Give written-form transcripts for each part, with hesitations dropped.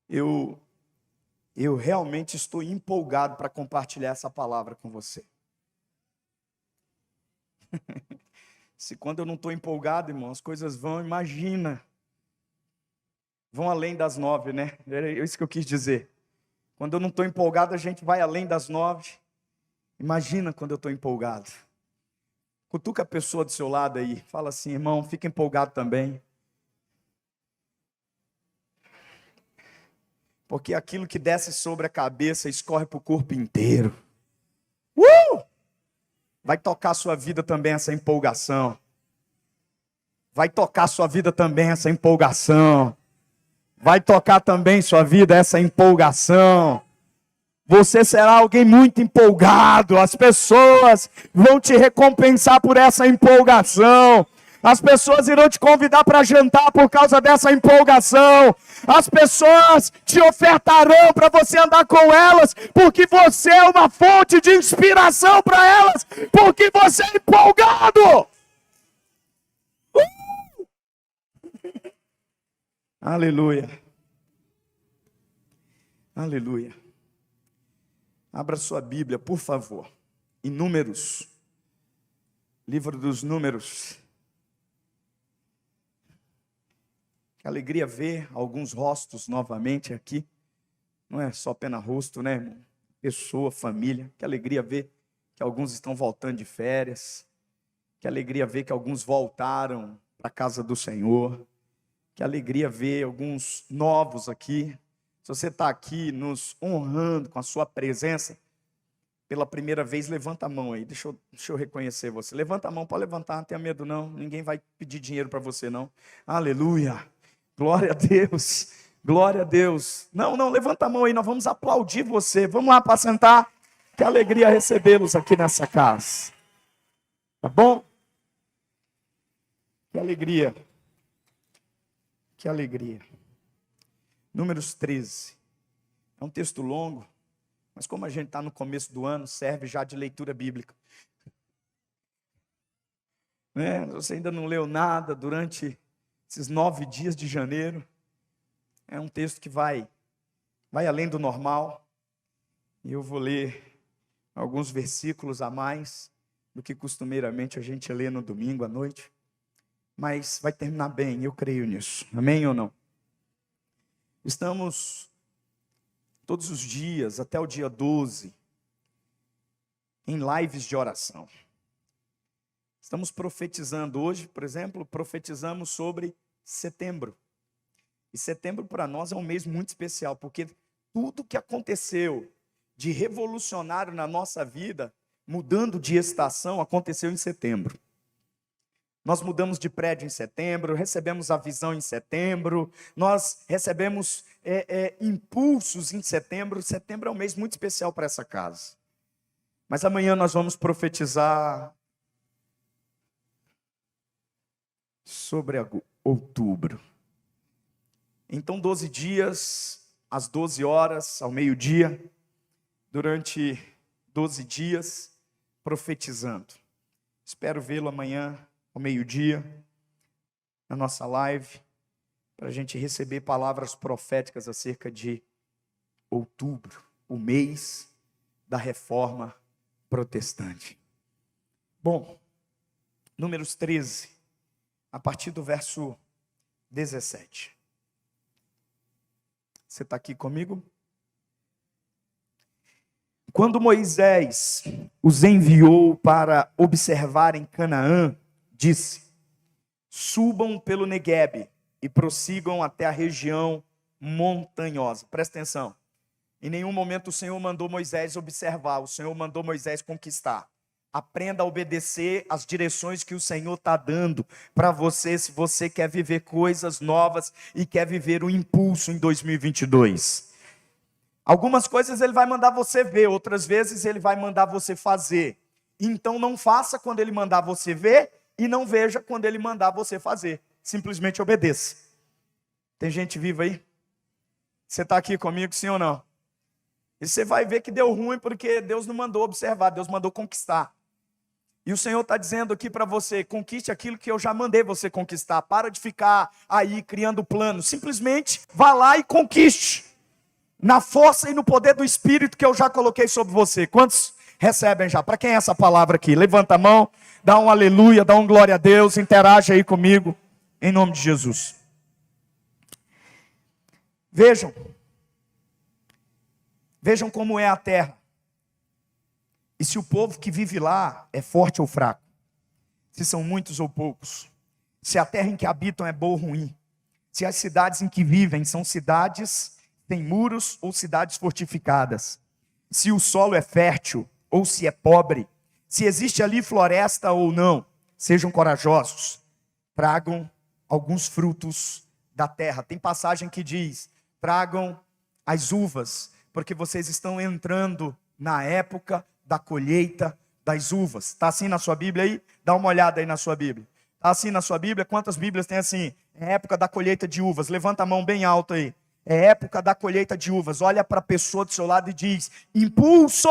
Eu, eu realmente estou empolgado para compartilhar essa palavra com você. Se quando eu não estou empolgado, irmão, as coisas imagina, vão além das 9, né? É isso que eu quis dizer. Quando eu não estou empolgado, a gente vai além das 9. Imagina quando eu estou empolgado. Cutuca a pessoa do seu lado aí, fala assim, irmão, fica empolgado também. Porque aquilo que desce sobre a cabeça escorre para o corpo inteiro. Vai tocar a sua vida também essa empolgação. Vai tocar a sua vida também essa empolgação. Vai tocar também sua vida essa empolgação. Você será alguém muito empolgado. As pessoas vão te recompensar por essa empolgação. As pessoas irão te convidar para jantar por causa dessa empolgação. As pessoas te ofertarão para você andar com elas, porque você é uma fonte de inspiração para elas, porque você é empolgado. Aleluia. Aleluia. Abra sua Bíblia, por favor, em Números, livro dos Números. Que alegria ver alguns rostos novamente aqui. Não é só apenas rosto, né, irmão? Pessoa, família. Que alegria ver que alguns estão voltando de férias. Que alegria ver que alguns voltaram para a casa do Senhor. Que alegria ver alguns novos aqui. Se você está aqui nos honrando com a sua presença, pela primeira vez, levanta a mão aí. Deixa eu reconhecer você. Levanta a mão, pode levantar, não tenha medo não. Ninguém vai pedir dinheiro para você não. Aleluia. Glória a Deus. Glória a Deus. Não, levanta a mão aí, nós vamos aplaudir você. Vamos lá para sentar. Que alegria recebê-los aqui nessa casa. Tá bom? Que alegria. Que alegria. Números 13. É um texto longo, mas como a gente está no começo do ano, serve já de leitura bíblica. Né? Você ainda não leu nada durante esses 9 dias de janeiro. É um texto que vai além do normal. E eu vou ler alguns versículos a mais do que costumeiramente a gente lê no domingo à noite. Mas vai terminar bem, eu creio nisso. Amém ou não? Estamos todos os dias, até o dia 12, em lives de oração. Estamos profetizando hoje, por exemplo, profetizamos sobre setembro. E setembro para nós é um mês muito especial, porque tudo que aconteceu de revolucionário na nossa vida, mudando de estação, aconteceu em setembro. Nós mudamos de prédio em setembro, recebemos a visão em setembro, nós recebemos impulsos em setembro. Setembro é um mês muito especial para essa casa. Mas amanhã nós vamos profetizar sobre outubro. Então 12 dias, às 12 horas, ao meio-dia, durante 12 dias, profetizando. Espero vê-lo amanhã ao meio-dia, na nossa live, para a gente receber palavras proféticas acerca de outubro, o mês da reforma protestante. Bom, Números 13, a partir do verso 17. Você está aqui comigo? Quando Moisés os enviou para observar em Canaã, disse: subam pelo Neguebe e prossigam até a região montanhosa. Presta atenção. Em nenhum momento o Senhor mandou Moisés observar, o Senhor mandou Moisés conquistar. Aprenda a obedecer as direções que o Senhor está dando para você, se você quer viver coisas novas e quer viver o impulso em 2022. Algumas coisas Ele vai mandar você ver, outras vezes Ele vai mandar você fazer. Então não faça quando Ele mandar você ver, e não veja quando Ele mandar você fazer. Simplesmente obedeça. Tem gente viva aí? Você está aqui comigo, sim ou não? E você vai ver que deu ruim, porque Deus não mandou observar, Deus mandou conquistar. E o Senhor está dizendo aqui para você: conquiste aquilo que eu já mandei você conquistar. Para de ficar aí criando plano. Simplesmente vá lá e conquiste. na força e no poder do Espírito que eu já coloquei sobre você. Quantos recebem já? Para quem é essa palavra aqui? Levanta a mão, dá um aleluia, dá um glória a Deus, interage aí comigo, em nome de Jesus. Vejam como é a terra. E se o povo que vive lá é forte ou fraco. Se são muitos ou poucos. Se a terra em que habitam é boa ou ruim. Se as cidades em que vivem são cidades sem muros ou cidades fortificadas. Se o solo é fértil ou se é pobre. Se existe ali floresta ou não. Sejam corajosos. Tragam alguns frutos da terra. Tem passagem que diz: tragam as uvas, porque vocês estão entrando na época da colheita das uvas. Está assim na sua Bíblia aí? Dá uma olhada aí na sua Bíblia. Está assim na sua Bíblia? Quantas Bíblias tem assim? É época da colheita de uvas. Levanta a mão bem alto aí. É época da colheita de uvas. Olha para a pessoa do seu lado e diz: impulso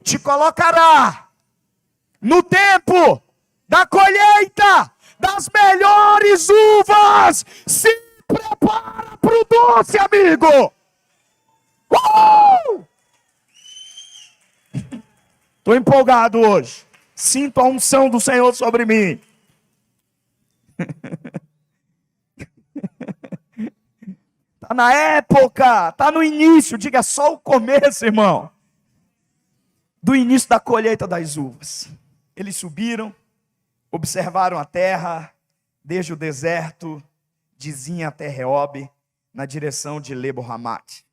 te colocará no tempo da colheita das melhores uvas. Se prepara para o doce, amigo. Estou empolgado hoje. Sinto a unção do Senhor sobre mim. Está na época, está no início, diga só o começo, irmão. Do início da colheita das uvas. Eles subiram, observaram a terra, desde o deserto de Zin até Reob, na direção de Lebo-Hamat.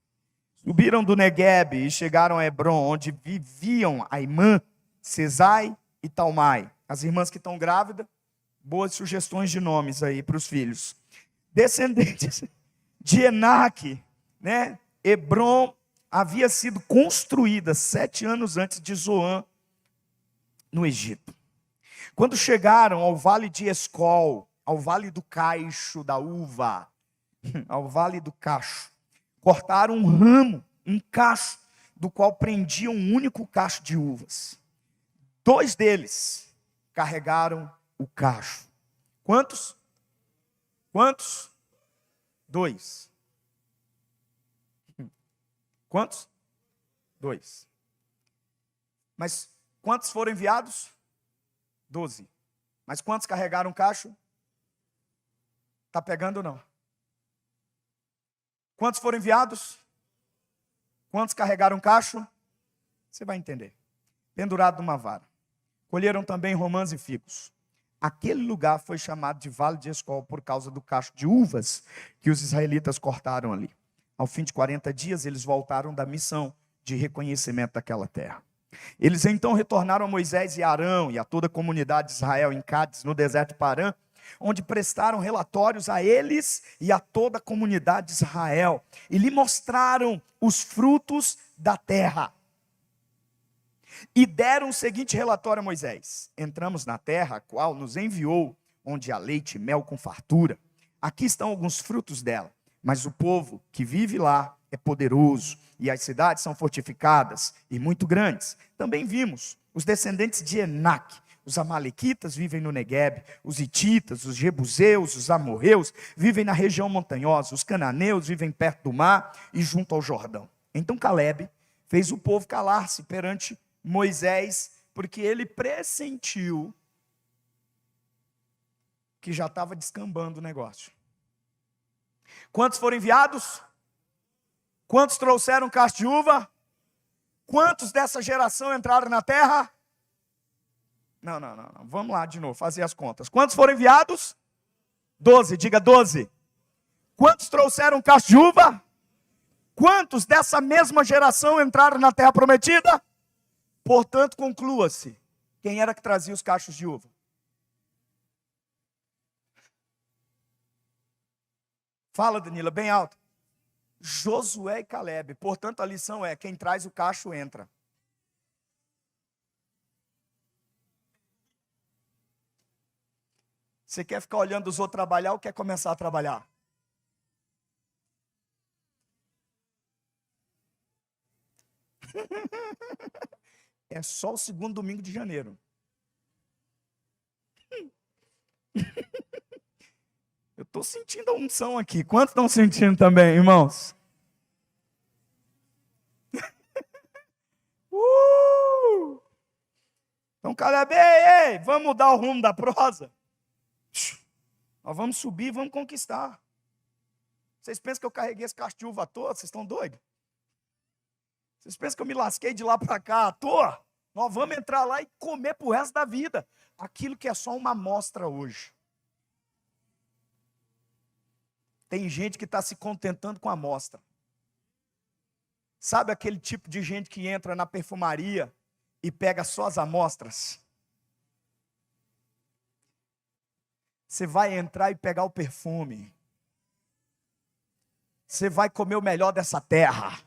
Subiram do Negueb e chegaram a Hebron, onde viviam Aimã, Sesai e Talmai. As irmãs que estão grávidas, boas sugestões de nomes aí para os filhos. Descendentes de Enaque, né? Hebron havia sido construída 7 anos antes de Zoan, no Egito. Quando chegaram ao vale de Escol, ao vale do cacho da uva, ao vale do cacho, cortaram um ramo, um cacho, do qual prendiam um único cacho de uvas. 2 deles carregaram o cacho. Quantos? Quantos? 2. Quantos? 2. Mas quantos foram enviados? 12. Mas quantos carregaram o cacho? Está pegando ou não? Quantos foram enviados? Quantos carregaram o cacho? Você vai entender. Pendurado numa vara. Colheram também romãs e figos. Aquele lugar foi chamado de Vale de Escol por causa do cacho de uvas que os israelitas cortaram ali. Ao fim de 40 dias, eles voltaram da missão de reconhecimento daquela terra. Eles então retornaram a Moisés e Arão e a toda a comunidade de Israel em Cádiz, no deserto de Parã, onde prestaram relatórios a eles e a toda a comunidade de Israel, e lhe mostraram os frutos da terra. E deram o seguinte relatório a Moisés: entramos na terra, a qual nos enviou, onde há leite e mel com fartura. Aqui estão alguns frutos dela, mas o povo que vive lá é poderoso, e as cidades são fortificadas e muito grandes. Também vimos os descendentes de Enaque. Os amalequitas vivem no Negueb, os hititas, os jebuseus, os amorreus vivem na região montanhosa, os cananeus vivem perto do mar e junto ao Jordão. Então Caleb fez o povo calar-se perante Moisés, porque ele pressentiu que já estava descambando o negócio. Quantos foram enviados? Quantos trouxeram cacho de uva? Quantos dessa geração entraram na terra? Não. Vamos lá de novo, fazer as contas. Quantos foram enviados? 12, diga 12. Quantos trouxeram cacho de uva? Quantos dessa mesma geração entraram na terra prometida? Portanto, conclua-se, quem era que trazia os cachos de uva? Fala, Danila, bem alto. Josué e Caleb. Portanto, a lição é: quem traz o cacho entra. Você quer ficar olhando os outros trabalhar ou quer começar a trabalhar? É só o segundo domingo de janeiro. Eu estou sentindo a unção aqui. Quantos estão sentindo também, irmãos? Então Caleb, ei, ei, vamos mudar o rumo da prosa? Nós vamos subir e vamos conquistar. Vocês pensam que eu carreguei esse cacho de uva à toa? Vocês estão doidos? Vocês pensam que eu me lasquei de lá para cá à toa? Nós vamos entrar lá e comer pro resto da vida aquilo que é só uma amostra hoje. Tem gente que está se contentando com a amostra. Sabe aquele tipo de gente que entra na perfumaria e pega só as amostras? Você vai entrar e pegar o perfume. Você vai comer o melhor dessa terra.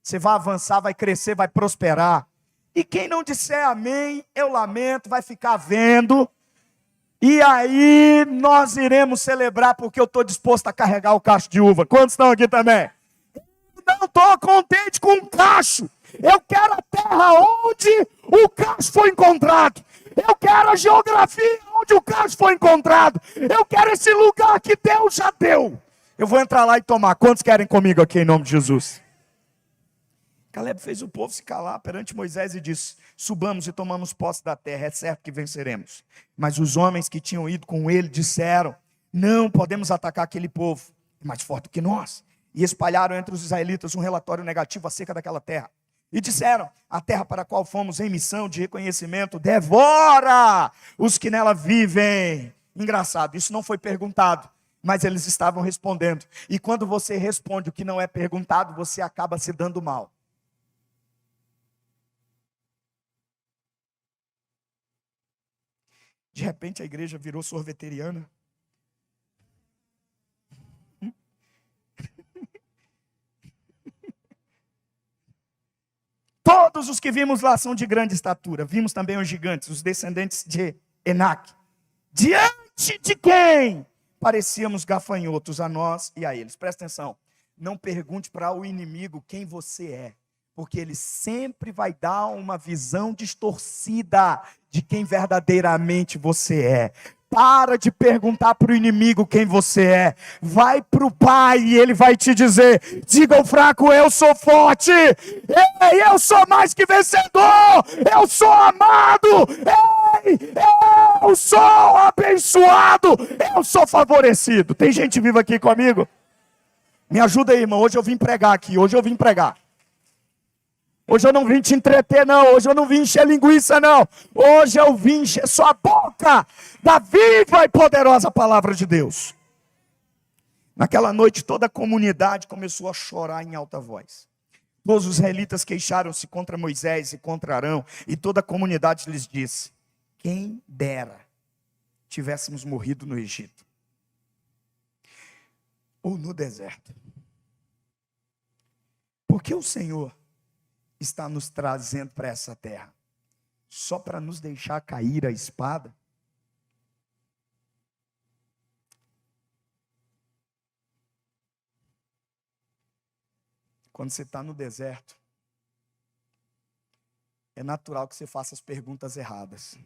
Você vai avançar, vai crescer, vai prosperar. E quem não disser amém, eu lamento, vai ficar vendo. E aí nós iremos celebrar, porque eu estou disposto a carregar o cacho de uva. Quantos estão aqui também? Não estou contente com o cacho. Eu quero a terra onde o cacho foi encontrado. Eu quero a geografia onde o cacho foi encontrado. Eu quero esse lugar que Deus já deu. Eu vou entrar lá e tomar. Quantos querem comigo aqui em nome de Jesus? Caleb fez o povo se calar perante Moisés e disse: subamos e tomamos posse da terra, é certo que venceremos. Mas os homens que tinham ido com ele disseram: não podemos atacar aquele povo, é mais forte do que nós. E espalharam entre os israelitas um relatório negativo acerca daquela terra. E disseram: a terra para a qual fomos em missão de reconhecimento devora os que nela vivem. Engraçado, isso não foi perguntado, mas eles estavam respondendo. E quando você responde o que não é perguntado, você acaba se dando mal. De repente a igreja virou sorveteriana. Todos os que vimos lá são de grande estatura. Vimos também os gigantes, os descendentes de Enaque. Diante de quem parecíamos gafanhotos a nós e a eles. Presta atenção. Não pergunte para o inimigo quem você é, porque ele sempre vai dar uma visão distorcida de quem verdadeiramente você é. Para de perguntar para o inimigo quem você é. Vai para o Pai e Ele vai te dizer: diga ao fraco, eu sou forte. Ei, eu sou mais que vencedor. Eu sou amado. Ei, eu sou abençoado. Eu sou favorecido. Tem gente viva aqui comigo? Me ajuda aí, irmão. Hoje eu vim pregar aqui. Hoje eu vim pregar. Hoje eu não vim te entreter, não. Hoje eu não vim encher linguiça, não. Hoje eu vim encher sua boca da viva e poderosa palavra de Deus. Naquela noite toda a comunidade começou a chorar em alta voz. Todos os israelitas queixaram-se contra Moisés e contra Arão. E toda a comunidade lhes disse: quem dera tivéssemos morrido no Egito ou no deserto. Porque o Senhor está nos trazendo para essa terra só para nos deixar cair a espada? Quando você está no deserto, é natural que você faça as perguntas erradas.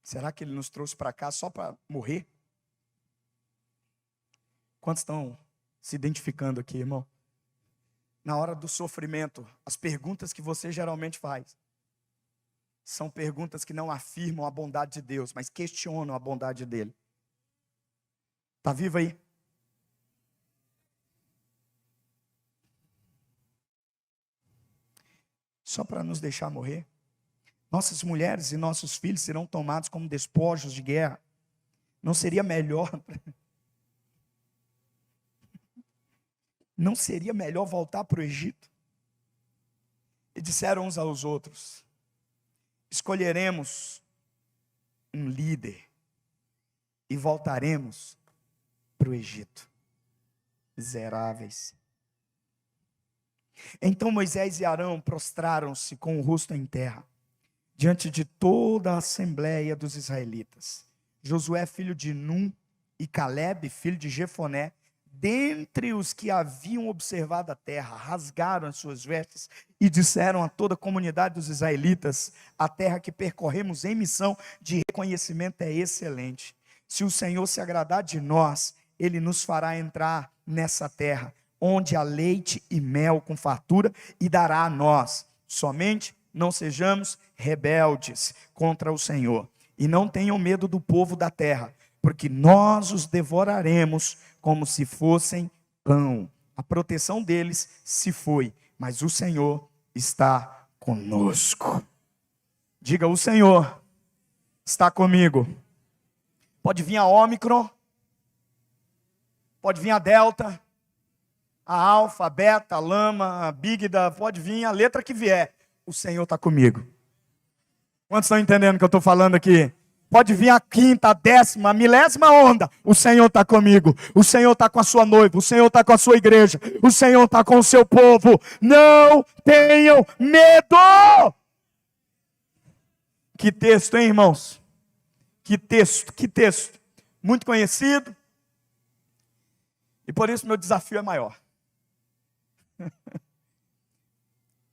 Será que Ele nos trouxe para cá só para morrer? Quantos estão se identificando aqui, irmão? Na hora do sofrimento, as perguntas que você geralmente faz são perguntas que não afirmam a bondade de Deus, mas questionam a bondade dele. Está vivo aí? Só para nos deixar morrer? Nossas mulheres e nossos filhos serão tomados como despojos de guerra. Não seria melhor... Não seria melhor voltar para o Egito? E disseram uns aos outros: escolheremos um líder e voltaremos para o Egito. Miseráveis. Então Moisés e Arão prostraram-se com o rosto em terra, diante de toda a assembleia dos israelitas. Josué, filho de Num, e Caleb, filho de Jefoné, dentre os que haviam observado a terra, rasgaram as suas vestes e disseram a toda a comunidade dos israelitas: a terra que percorremos em missão de reconhecimento é excelente. Se o Senhor se agradar de nós, Ele nos fará entrar nessa terra. onde há leite e mel com fartura, e dará a nós. Somente não sejamos rebeldes contra o Senhor, e não tenham medo do povo da terra, porque nós os devoraremos como se fossem pão. A proteção deles se foi, mas o Senhor está conosco. Diga: o Senhor está comigo. Pode vir a Ômicron, pode vir a Delta, a Alfa, a Beta, a Lama, a Bigda, pode vir a letra que vier. O Senhor está comigo. Quantos estão entendendo o que eu estou falando aqui? Pode vir a quinta, a décima, a milésima onda. O Senhor está comigo. O Senhor está com a sua noiva. O Senhor está com a sua igreja. O Senhor está com o seu povo. Não tenham medo. Que texto, hein, irmãos? Que texto, que texto. Muito conhecido. E por isso meu desafio é maior.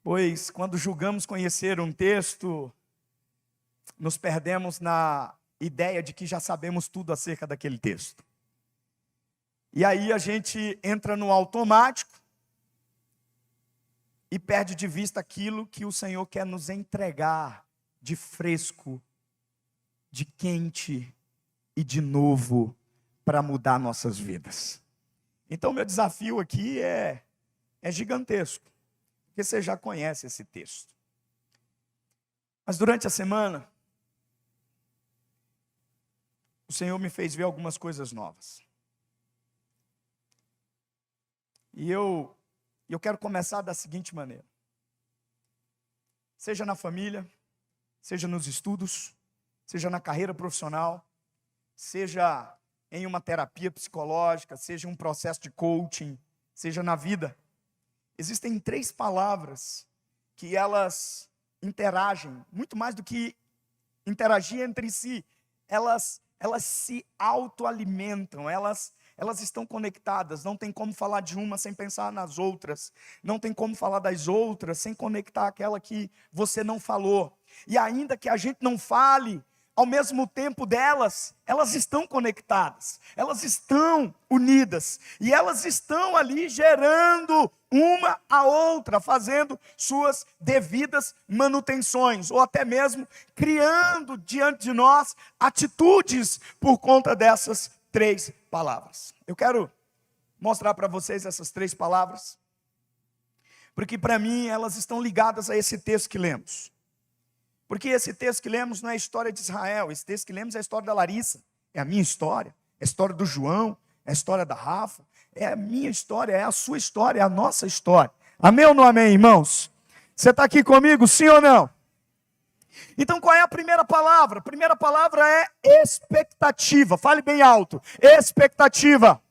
Pois quando julgamos conhecer um texto, nos perdemos na ideia de que já sabemos tudo acerca daquele texto. E aí a gente entra no automático e perde de vista aquilo que o Senhor quer nos entregar de fresco, de quente e de novo para mudar nossas vidas. Então meu desafio aqui é gigantesco, porque você já conhece esse texto. Mas durante a semana, o Senhor me fez ver algumas coisas novas. E eu quero começar da seguinte maneira. Seja na família, seja nos estudos, seja na carreira profissional, seja em uma terapia psicológica, seja um processo de coaching, seja na vida. Existem 3 palavras que elas interagem, muito mais do que interagir entre si, elas se autoalimentam, elas estão conectadas. Não tem como falar de uma sem pensar nas outras, não tem como falar das outras sem conectar aquela que você não falou. E ainda que a gente não fale, ao mesmo tempo delas, elas estão conectadas, elas estão unidas, e elas estão ali gerando uma a outra, fazendo suas devidas manutenções, ou até mesmo criando diante de nós atitudes por conta dessas 3 palavras. Eu quero mostrar para vocês essas 3 palavras, porque para mim elas estão ligadas a esse texto que lemos. Porque esse texto que lemos não é a história de Israel, esse texto que lemos é a história da Larissa, é a minha história, é a história do João, é a história da Rafa, é a minha história, é a sua história, é a nossa história. Amém ou não amém, irmãos? Você está aqui comigo, sim ou não? Então qual é a primeira palavra? A primeira palavra é expectativa, fale bem alto, expectativa.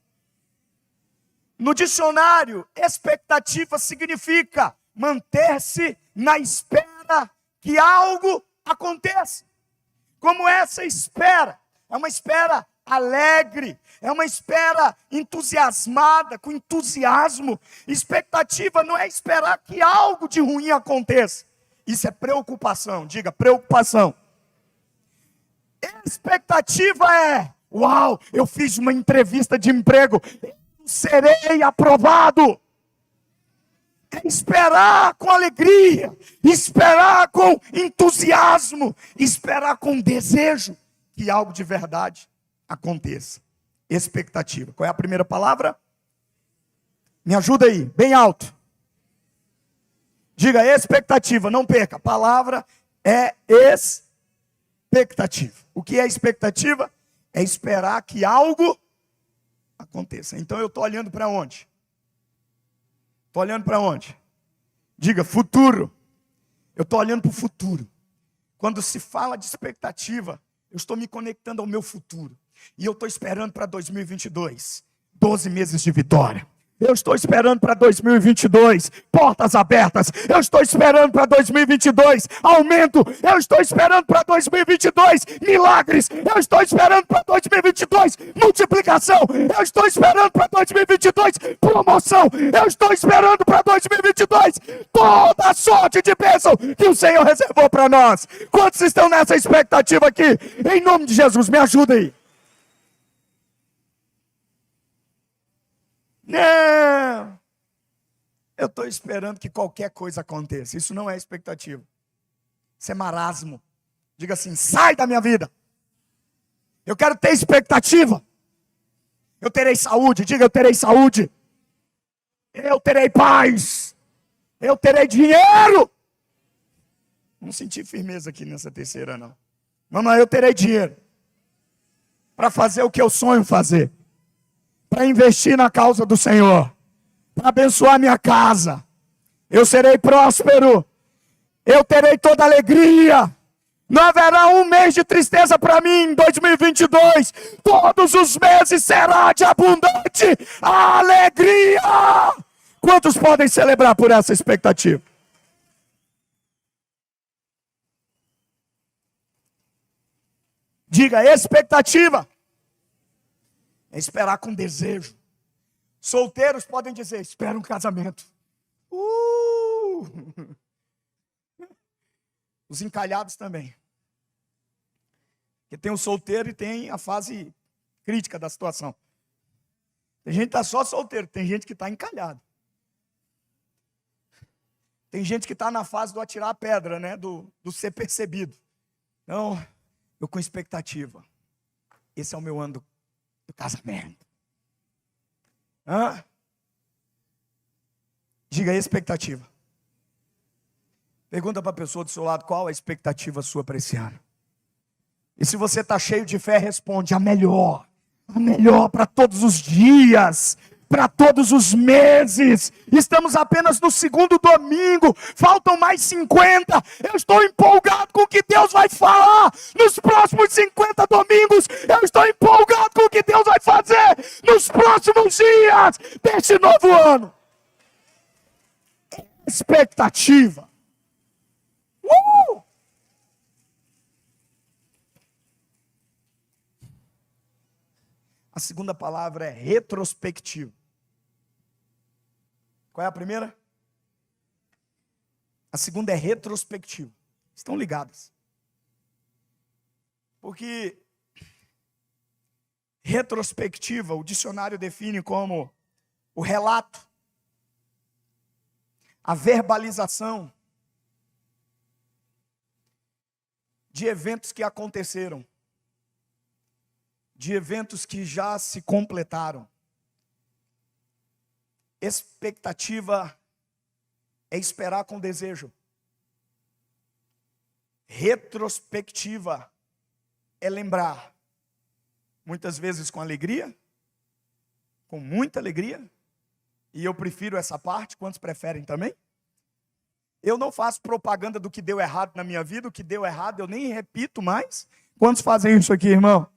No dicionário, expectativa significa manter-se na espera que algo aconteça. Como essa espera, é uma espera alegre, é uma espera entusiasmada, com entusiasmo. Expectativa não é esperar que algo de ruim aconteça. Isso é preocupação, diga preocupação. Expectativa é, uau, eu fiz uma entrevista de emprego, eu serei aprovado. É esperar com alegria, esperar com entusiasmo, esperar com desejo que algo de verdade aconteça. Expectativa. Qual é a primeira palavra? Me ajuda aí, bem alto. Diga expectativa, não perca. A palavra é expectativa. O que é expectativa? É esperar que algo aconteça. Então eu estou olhando para onde? Estou olhando para onde? Diga, futuro. Eu estou olhando para o futuro. Quando se fala de expectativa, eu estou me conectando ao meu futuro. E eu estou esperando para 2022, 12 meses de vitória. Eu estou esperando para 2022, portas abertas. Eu estou esperando para 2022, aumento. Eu estou esperando para 2022, milagres. Eu estou esperando para 2022, multiplicação. Eu estou esperando para 2022, promoção. Eu estou esperando para 2022, toda a sorte de bênção que o Senhor reservou para nós. Quantos estão nessa expectativa aqui? Em nome de Jesus, me ajuda aí. Não. Eu estou esperando que qualquer coisa aconteça. Isso não é expectativa. Isso é marasmo. Diga assim: sai da minha vida. Eu quero ter expectativa. Eu terei saúde. Diga: eu terei saúde. Eu terei paz. Eu terei dinheiro. Não senti firmeza aqui nessa terceira, não. Mamãe, eu terei dinheiro para fazer o que eu sonho fazer, para investir na causa do Senhor, para abençoar minha casa. Eu serei próspero. Eu terei toda alegria. Não haverá um mês de tristeza para mim em 2022. Todos os meses será de abundante alegria. Quantos podem celebrar por essa expectativa? Diga: expectativa é esperar com desejo. Solteiros podem dizer: espera um casamento. Os encalhados também. Porque tem o solteiro e tem a fase crítica da situação. Tem gente que está só solteiro, tem gente que está encalhado. Tem gente que está na fase do atirar a pedra, né? Do ser percebido. Então, eu com expectativa. Esse é o meu ano do casamento. Diga: expectativa. Pergunta para a pessoa do seu lado: qual a expectativa sua para esse ano? E se você está cheio de fé, responde: a melhor para todos os dias, para todos os meses. Estamos apenas no segundo domingo, faltam mais 50. Eu estou empolgado com o que Deus vai falar nos próximos 50 domingos. Eu estou empolgado com o que Deus vai fazer nos próximos dias deste novo ano. Expectativa. A segunda palavra é retrospectivo. Qual é a primeira? A segunda é retrospectivo. Estão ligadas. Porque retrospectiva, o dicionário define como o relato, a verbalização de eventos que aconteceram, de eventos que já se completaram. Expectativa é esperar com desejo. Retrospectiva é lembrar, muitas vezes com alegria, com muita alegria, e eu prefiro essa parte. Quantos preferem também? Eu não faço propaganda do que deu errado na minha vida. O que deu errado eu nem repito mais. Quantos fazem isso aqui, irmão?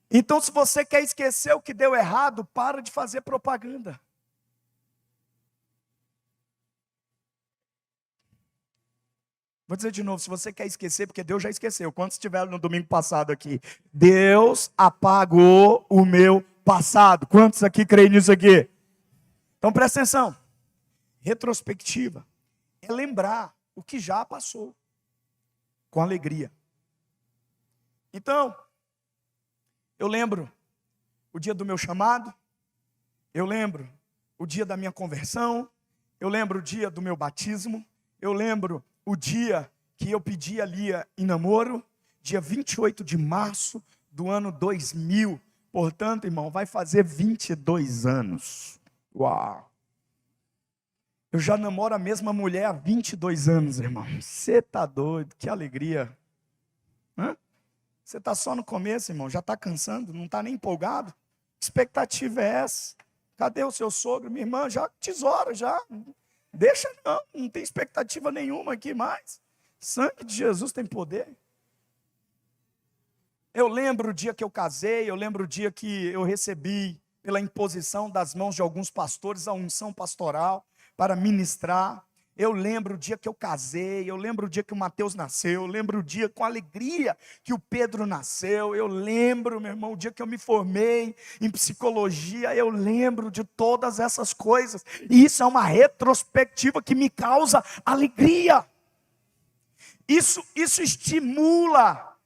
Então, se você quer esquecer o que deu errado, para de fazer propaganda. Vou dizer de novo: se você quer esquecer, porque Deus já esqueceu. Quantos estiveram no domingo passado aqui? Deus apagou o meu passado. Quantos aqui creem nisso aqui? Então presta atenção. Retrospectiva é lembrar o que já passou, com alegria. Então, eu lembro o dia do meu chamado, eu lembro o dia da minha conversão, eu lembro o dia do meu batismo, eu lembro o dia que eu pedi a Lia em namoro, dia 28 de março do ano 2000. Portanto, irmão, vai fazer 22 anos. Uau! Eu já namoro a mesma mulher há 22 anos, irmão. Você está doido, que alegria. Você está só no começo, irmão, já está cansando, não está nem empolgado. Que expectativa é essa? Cadê o seu sogro? Minha irmã, já tesoura, já. Deixa não tem expectativa nenhuma aqui mais. Sangue de Jesus tem poder. Eu lembro o dia que eu casei, eu lembro o dia que eu recebi, pela imposição das mãos de alguns pastores, a unção pastoral para ministrar. Eu lembro o dia que eu casei, eu lembro o dia que o Mateus nasceu, eu lembro o dia com alegria que o Pedro nasceu, eu lembro, meu irmão, o dia que eu me formei em psicologia, eu lembro de todas essas coisas, e isso é uma retrospectiva que me causa alegria. Isso estimula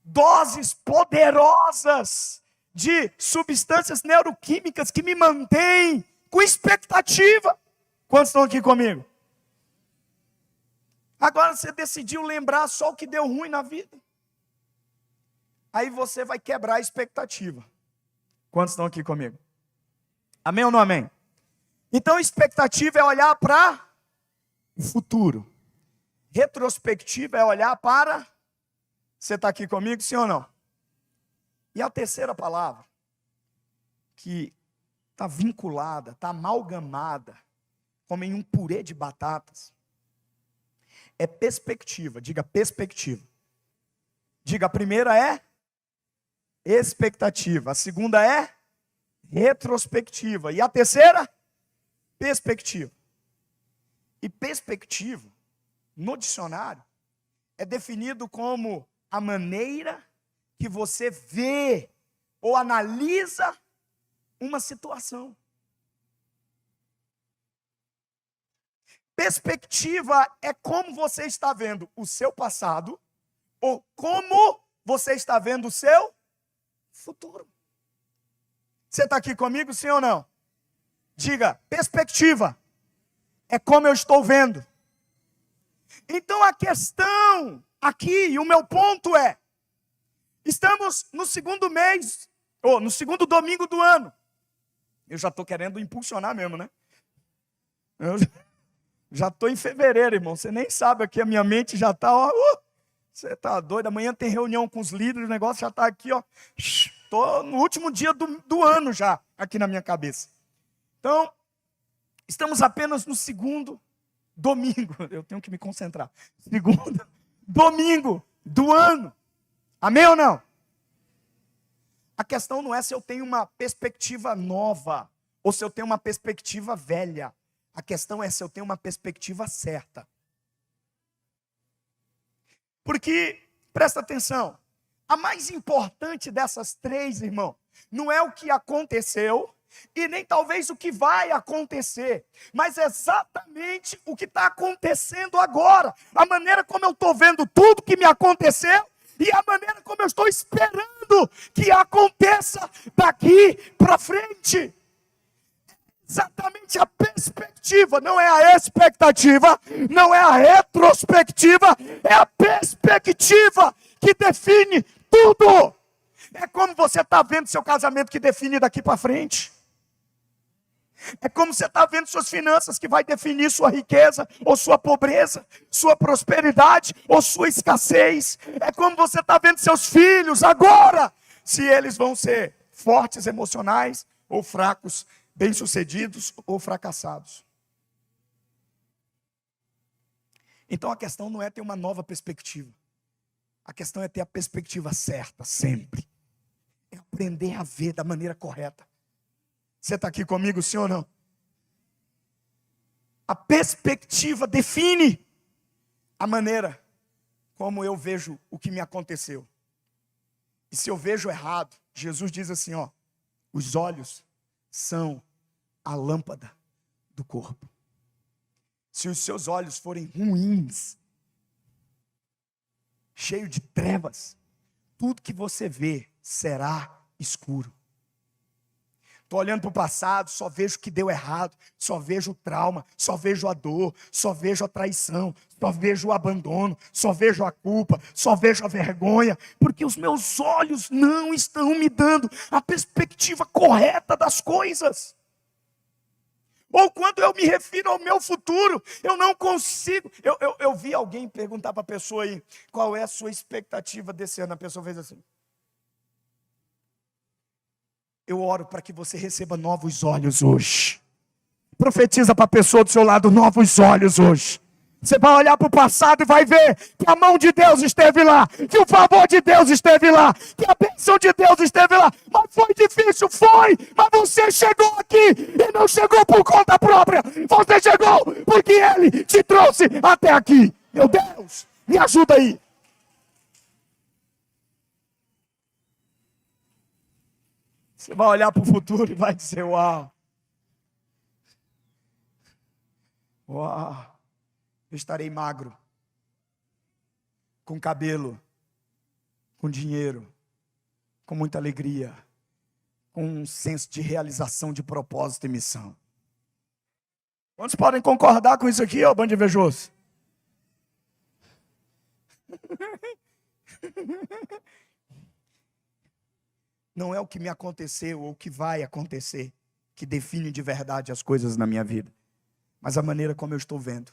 doses poderosas de substâncias neuroquímicas que me mantêm com expectativa. Quantos estão aqui comigo? Agora você decidiu lembrar só o que deu ruim na vida. Aí você vai quebrar a expectativa. Quantos estão aqui comigo? Amém ou não amém? Então, expectativa é olhar para o futuro. Retrospectiva é olhar para... Você está aqui comigo, sim ou não? E a terceira palavra, que está vinculada, está amalgamada, como em um purê de batatas, é perspectiva. Diga perspectiva. Diga, a primeira é expectativa. A segunda é retrospectiva. E a terceira, perspectiva. E perspectiva, no dicionário, é definido como a maneira que você vê ou analisa uma situação. Perspectiva é como você está vendo o seu passado ou como você está vendo o seu futuro. Você está aqui comigo, sim ou não? Diga, perspectiva é como eu estou vendo. Então a questão aqui, e o meu ponto é, estamos no segundo mês, ou no segundo domingo do ano. Eu já estou querendo impulsionar mesmo, né? Eu já estou em fevereiro, irmão. Você nem sabe aqui, a minha mente já está, ó. Você está doido? Amanhã tem reunião com os líderes, o negócio já está aqui, ó. Estou no último dia do ano já, aqui na minha cabeça. Então, estamos apenas no segundo domingo. Eu tenho que me concentrar. Segundo domingo do ano. Amém ou não? A questão não é se eu tenho uma perspectiva nova ou se eu tenho uma perspectiva velha. A questão é se eu tenho uma perspectiva certa. Porque, presta atenção, a mais importante dessas três, irmão, não é o que aconteceu e nem talvez o que vai acontecer, mas exatamente o que está acontecendo agora. A maneira como eu estou vendo tudo que me aconteceu e a maneira como eu estou esperando que aconteça daqui para frente. Exatamente a perspectiva, não é a expectativa, não é a retrospectiva, é a perspectiva que define tudo. É como você está vendo seu casamento que define daqui para frente. É como você está vendo suas finanças que vai definir sua riqueza ou sua pobreza, sua prosperidade ou sua escassez. É como você está vendo seus filhos agora, se eles vão ser fortes emocionais ou fracos, bem-sucedidos ou fracassados. Então a questão não é ter uma nova perspectiva. A questão é ter a perspectiva certa, sempre. É aprender a ver da maneira correta. Você está aqui comigo, sim ou não? A perspectiva define a maneira como eu vejo o que me aconteceu. E se eu vejo errado, Jesus diz assim, ó, os olhos são a lâmpada do corpo. Se os seus olhos forem ruins, cheio de trevas, tudo que você vê será escuro. Estou olhando para o passado, só vejo o que deu errado, só vejo o trauma, só vejo a dor, só vejo a traição, só vejo o abandono, só vejo a culpa, só vejo a vergonha, porque os meus olhos não estão me dando a perspectiva correta das coisas. Ou quando eu me refiro ao meu futuro, eu não consigo. Eu vi alguém perguntar para a pessoa aí, qual é a sua expectativa desse ano? A pessoa fez assim. Eu oro para que você receba novos olhos hoje. Profetiza para a pessoa do seu lado, novos olhos hoje. Você vai olhar para o passado e vai ver que a mão de Deus esteve lá, que o favor de Deus esteve lá, que a bênção de Deus esteve lá. Mas foi difícil, foi, mas você chegou aqui e não chegou por conta própria. Você chegou porque Ele te trouxe até aqui. Meu Deus, me ajuda aí. Você vai olhar para o futuro e vai dizer, uau. Uau. Eu estarei magro, com cabelo, com dinheiro, com muita alegria, com um senso de realização de propósito e missão. Quantos podem concordar com isso aqui, ó, bando de invejoso? Não é o que me aconteceu ou o que vai acontecer que define de verdade as coisas na minha vida, mas a maneira como eu estou vendo.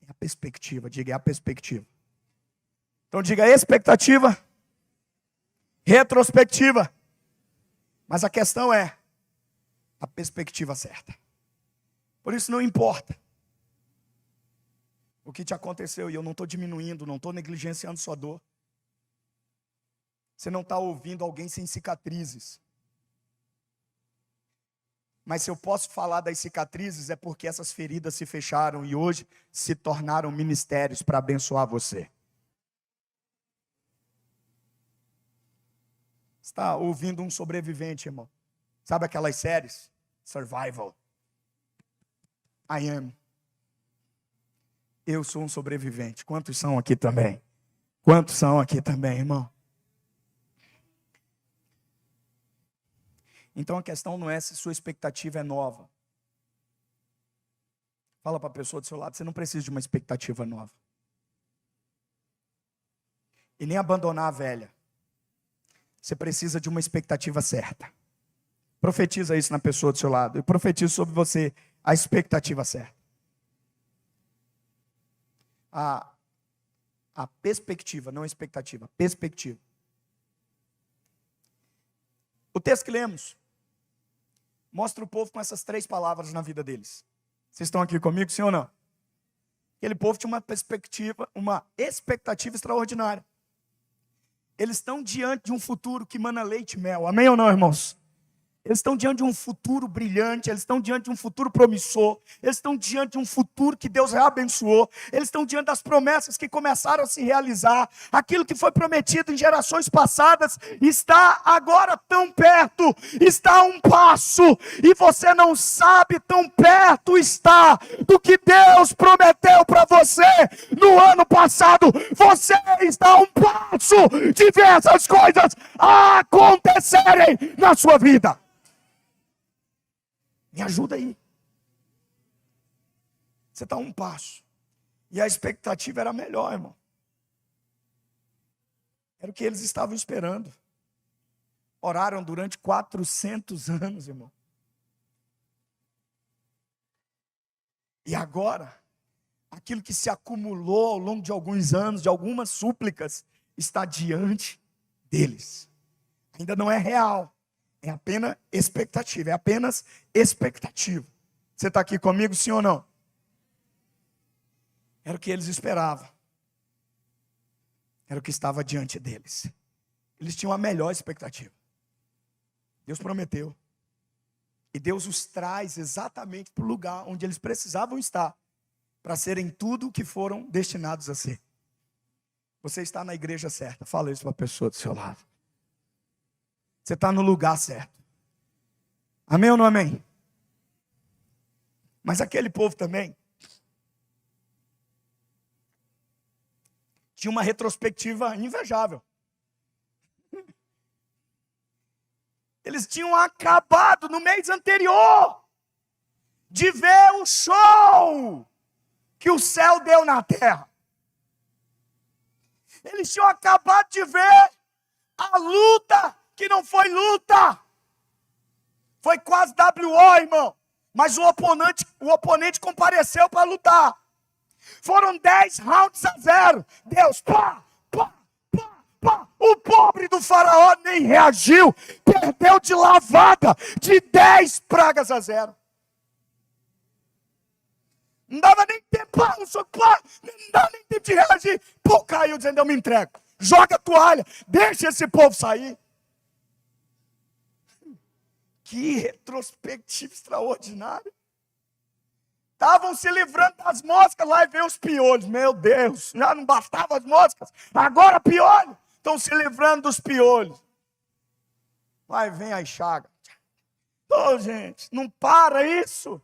É a perspectiva, diga, é a perspectiva. Então diga expectativa, retrospectiva. Mas a questão é a perspectiva certa. Por isso não importa o que te aconteceu, e eu não estou diminuindo, não estou negligenciando sua dor. Você não está ouvindo alguém sem cicatrizes. Mas se eu posso falar das cicatrizes, é porque essas feridas se fecharam e hoje se tornaram ministérios para abençoar você. Você está ouvindo um sobrevivente, irmão. Sabe aquelas séries? Survival. I am. Eu sou um sobrevivente. Quantos são aqui também? Quantos são aqui também, irmão? Então a questão não é se sua expectativa é nova. Fala para a pessoa do seu lado, você não precisa de uma expectativa nova. E nem abandonar a velha. Você precisa de uma expectativa certa. Profetiza isso na pessoa do seu lado. E profetiza sobre você a expectativa certa. A perspectiva, não a expectativa. Perspectiva. O texto que lemos mostra o povo com essas 3 palavras na vida deles. Vocês estão aqui comigo, sim ou não? Aquele povo tinha uma perspectiva, uma expectativa extraordinária. Eles estão diante de um futuro que mana leite e mel. Amém ou não, irmãos? Eles estão diante de um futuro brilhante, eles estão diante de um futuro promissor, eles estão diante de um futuro que Deus abençoou, eles estão diante das promessas que começaram a se realizar, aquilo que foi prometido em gerações passadas está agora tão perto, está a um passo, e você não sabe tão perto está do que Deus prometeu para você no ano passado. Você está a um passo de ver essas coisas acontecerem na sua vida. Me ajuda aí. Você está a um passo. E a expectativa era melhor, irmão. Era o que eles estavam esperando. Oraram durante 400 anos, irmão. E agora, aquilo que se acumulou ao longo de alguns anos, de algumas súplicas, está diante deles. Ainda não é real. É apenas expectativa, é apenas expectativa. Você está aqui comigo, sim ou não? Era o que eles esperavam. Era o que estava diante deles. Eles tinham a melhor expectativa. Deus prometeu. E Deus os traz exatamente para o lugar onde eles precisavam estar, para serem tudo o que foram destinados a ser. Você está na igreja certa. Fala isso para a pessoa do seu lado. Você está no lugar certo. Amém ou não amém? Mas aquele povo também tinha uma retrospectiva invejável. Eles tinham acabado no mês anterior de ver o show que o céu deu na terra. Eles tinham acabado de ver a luta que não foi luta. Foi quase WO, irmão. Mas o oponente compareceu para lutar. Foram 10 rounds a 0. Deus, pá. O pobre do faraó nem reagiu. Perdeu de lavada, de 10 pragas a 0. Não dava nem tempo, não dava nem tempo de reagir. Pô, caiu dizendo, eu me entrego. Joga a toalha, deixa esse povo sair. Que retrospectiva extraordinária. Estavam se livrando das moscas, lá e veio os piolhos. Meu Deus, já não bastavam as moscas, agora piolho. Estão se livrando dos piolhos. Lá vem a chaga. Ô, gente, não para isso.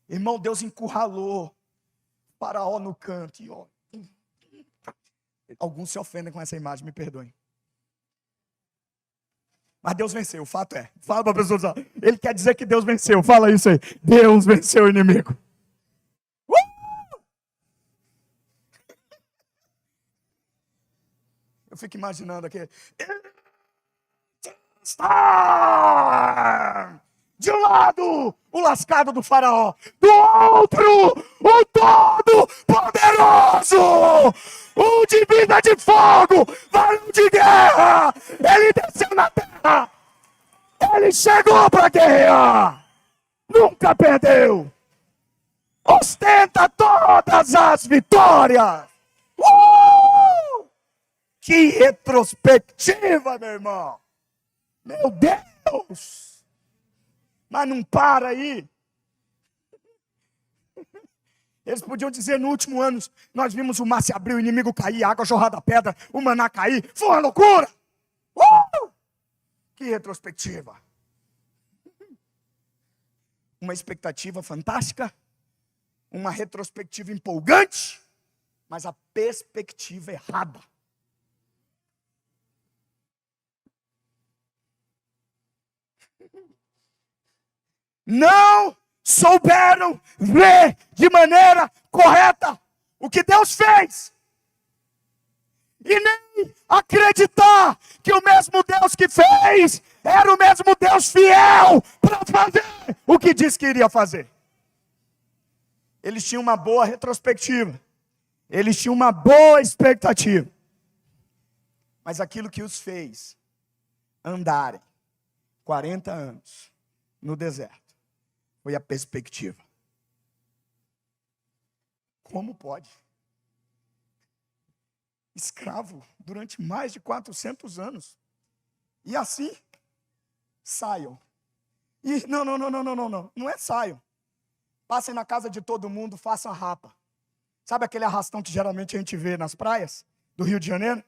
Irmão, Deus encurralou Faraó no canto. E, ó, alguns se ofendem com essa imagem, me perdoem. Mas Deus venceu, o fato é. Fala para a pessoa, ele quer dizer que Deus venceu, fala isso aí. Deus venceu o inimigo. Eu fico imaginando aqui. Está de um lado o lascado do faraó, do outro o todo-poderoso, o de vida de fogo, varão de guerra. Ele desceu na terra, ele chegou para guerrear, nunca perdeu, ostenta todas as vitórias. Que retrospectiva, meu irmão! Meu Deus! Mas não para aí. Eles podiam dizer no último ano, nós vimos o mar se abrir, o inimigo cair, a água jorrar da pedra, o maná cair. Foi uma loucura! Que retrospectiva! Uma expectativa fantástica, uma retrospectiva empolgante, mas a perspectiva errada. Não souberam ver de maneira correta o que Deus fez. E nem acreditar que o mesmo Deus que fez era o mesmo Deus fiel para fazer o que disse que iria fazer. Eles tinham uma boa retrospectiva. Eles tinham uma boa expectativa. Mas aquilo que os fez andarem 40 anos no deserto foi a perspectiva. Como pode? Escravo durante mais de 400 anos. E assim, saiam. E não é saiam. Passem na casa de todo mundo, façam a rapa. Sabe aquele arrastão que geralmente a gente vê nas praias do Rio de Janeiro?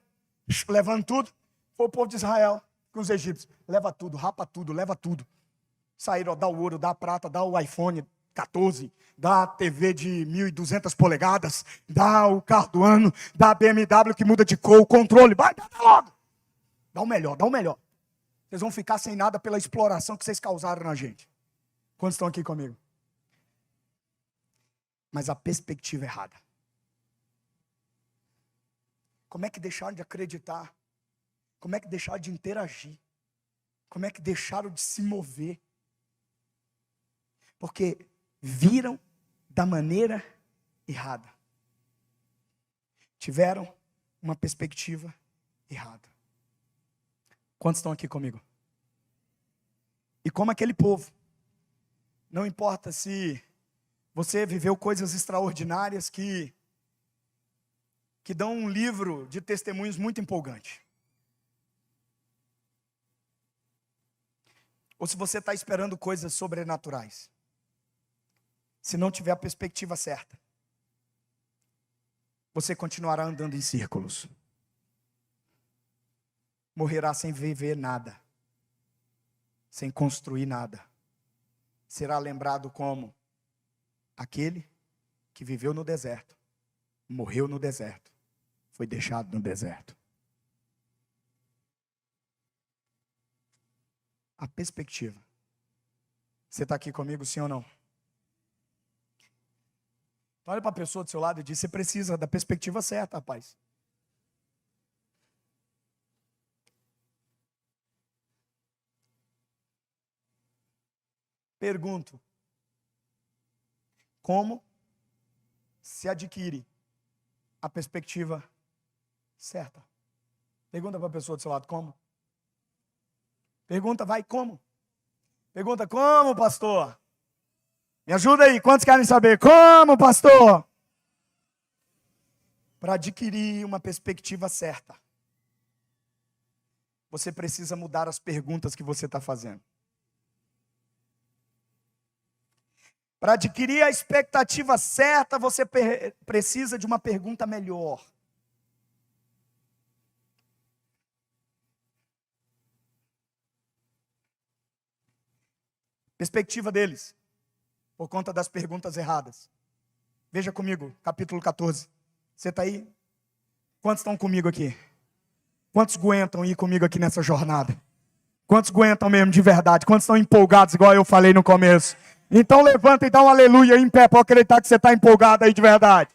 Levando tudo. Foi o povo de Israel com os egípcios. Leva tudo, rapa tudo, leva tudo. Saíram, dá o ouro, dá a prata, dá o iPhone 14, dá a TV de 1.200 polegadas, dá o carro do ano, dá a BMW que muda de cor, o controle, vai, dá logo. Dá o melhor, dá o melhor. Vocês vão ficar sem nada pela exploração que vocês causaram na gente. Quantos estão aqui comigo? Mas a perspectiva errada. Como é que deixaram de acreditar? Como é que deixaram de interagir? Como é que deixaram de se mover? Porque viram da maneira errada. Tiveram uma perspectiva errada. Quantos estão aqui comigo? E como aquele povo, não importa se você viveu coisas extraordinárias que dão um livro de testemunhos muito empolgante. Ou se você está esperando coisas sobrenaturais. Se não tiver a perspectiva certa, você continuará andando em círculos. Morrerá sem viver nada. Sem construir nada. Será lembrado como aquele que viveu no deserto, morreu no deserto, foi deixado no deserto. A perspectiva. Você está aqui comigo, sim ou não? Então olha para a pessoa do seu lado e diz, você precisa da perspectiva certa, rapaz. Pergunto, como se adquire a perspectiva certa? Pergunta para a pessoa do seu lado, como? Pergunta, vai, como? Pergunta, como, pastor? Me ajuda aí, quantos querem saber? Como, pastor? Para adquirir uma perspectiva certa, você precisa mudar as perguntas que você está fazendo. Para adquirir a expectativa certa, você precisa de uma pergunta melhor. Perspectiva deles, por conta das perguntas erradas. Veja comigo, capítulo 14. Você está aí? Quantos estão comigo aqui? Quantos aguentam ir comigo aqui nessa jornada? Quantos aguentam mesmo de verdade? Quantos estão empolgados, igual eu falei no começo? Então levanta e dá um aleluia em pé para acreditar que você está empolgado aí de verdade.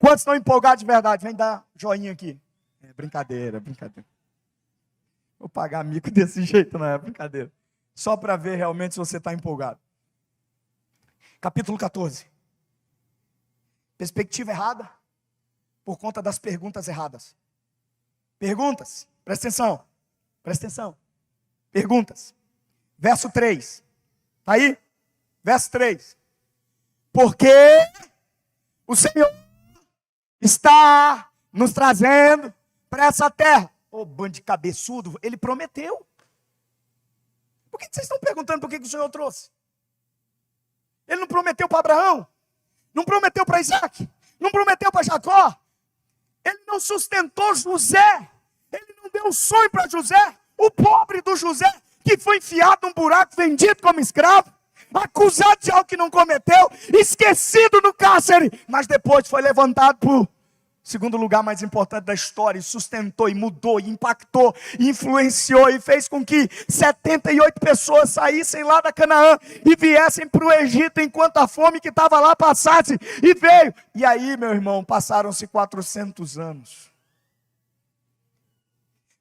Quantos estão empolgados de verdade? Vem dar joinha aqui. É brincadeira, brincadeira. Vou pagar mico desse jeito, não é brincadeira. Só para ver realmente se você está empolgado. Capítulo 14. Perspectiva errada por conta das perguntas erradas. Perguntas, presta atenção. Presta atenção. Perguntas. Verso 3. Está aí? Verso 3. Porque o Senhor está nos trazendo para essa terra. Ô, bando de cabeçudo, ele prometeu. Por que vocês estão perguntando por que o Senhor trouxe? Ele não prometeu para Abraão? Não prometeu para Isaac? Não prometeu para Jacó? Ele não sustentou José? Ele não deu sonho para José? O pobre do José, que foi enfiado num buraco, vendido como escravo, acusado de algo que não cometeu, esquecido no cárcere, mas depois foi levantado por segundo lugar mais importante da história, e sustentou, e mudou, e impactou, e influenciou, e fez com que 78 pessoas saíssem lá da Canaã, e viessem para o Egito, enquanto a fome que estava lá passasse, e veio. E aí, meu irmão, passaram-se 400 anos.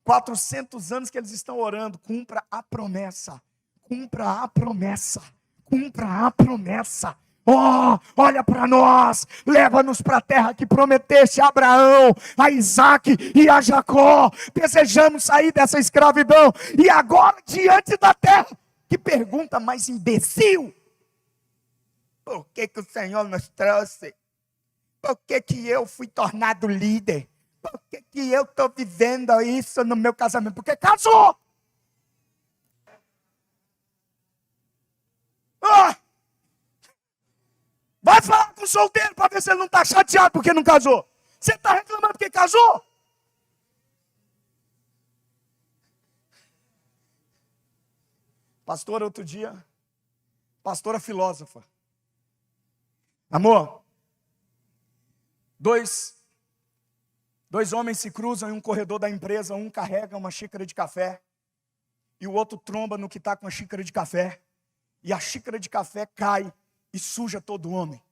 400 anos que eles estão orando, cumpra a promessa, cumpra a promessa, cumpra a promessa. Oh, olha para nós, leva-nos para a terra que prometeste a Abraão, a Isaac e a Jacó. Desejamos sair dessa escravidão, e agora diante da terra. Que pergunta mais imbecil! Por que o Senhor nos trouxe? Por que eu fui tornado líder? Por que eu estou vivendo isso no meu casamento? Porque casou! Ah! Vai falar com o solteiro para ver se ele não está chateado porque não casou. Você está reclamando porque casou? Pastora, outro dia, pastora filósofa. Amor, dois homens se cruzam em um corredor da empresa, um carrega uma xícara de café e o outro tromba no que está com a xícara de café, e a xícara de café cai e suja todo o homem.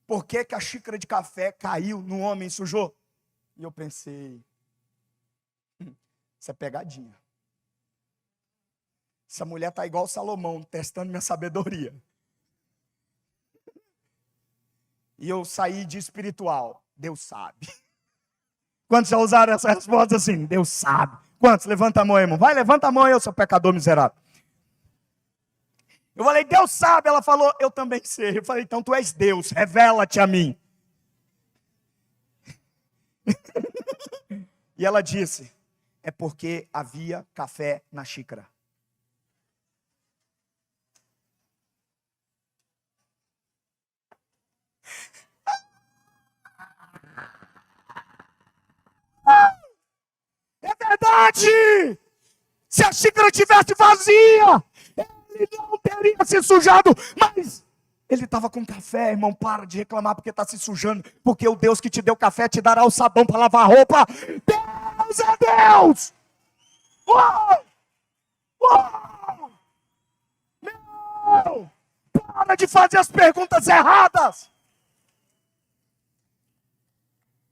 Por que a xícara de café caiu no homem e sujou? E eu pensei, isso é pegadinha. Essa mulher está igual Salomão, testando minha sabedoria. E eu saí de espiritual. Deus sabe. Quantos já usaram essa resposta assim? Deus sabe. Quantos? Levanta a mão, irmão. Vai, levanta a mão, eu sou pecador miserável. Eu falei, Deus sabe. Ela falou, eu também sei. Eu falei, então tu és Deus, revela-te a mim. E ela disse, é porque havia café na xícara. É verdade! Se a xícara tivesse vazia, ele não teria se sujado, mas ele estava com café, irmão. Para de reclamar porque está se sujando, porque o Deus que te deu café te dará o sabão para lavar a roupa. Deus é Deus! Uau! Uau! Meu! Para de fazer as perguntas erradas!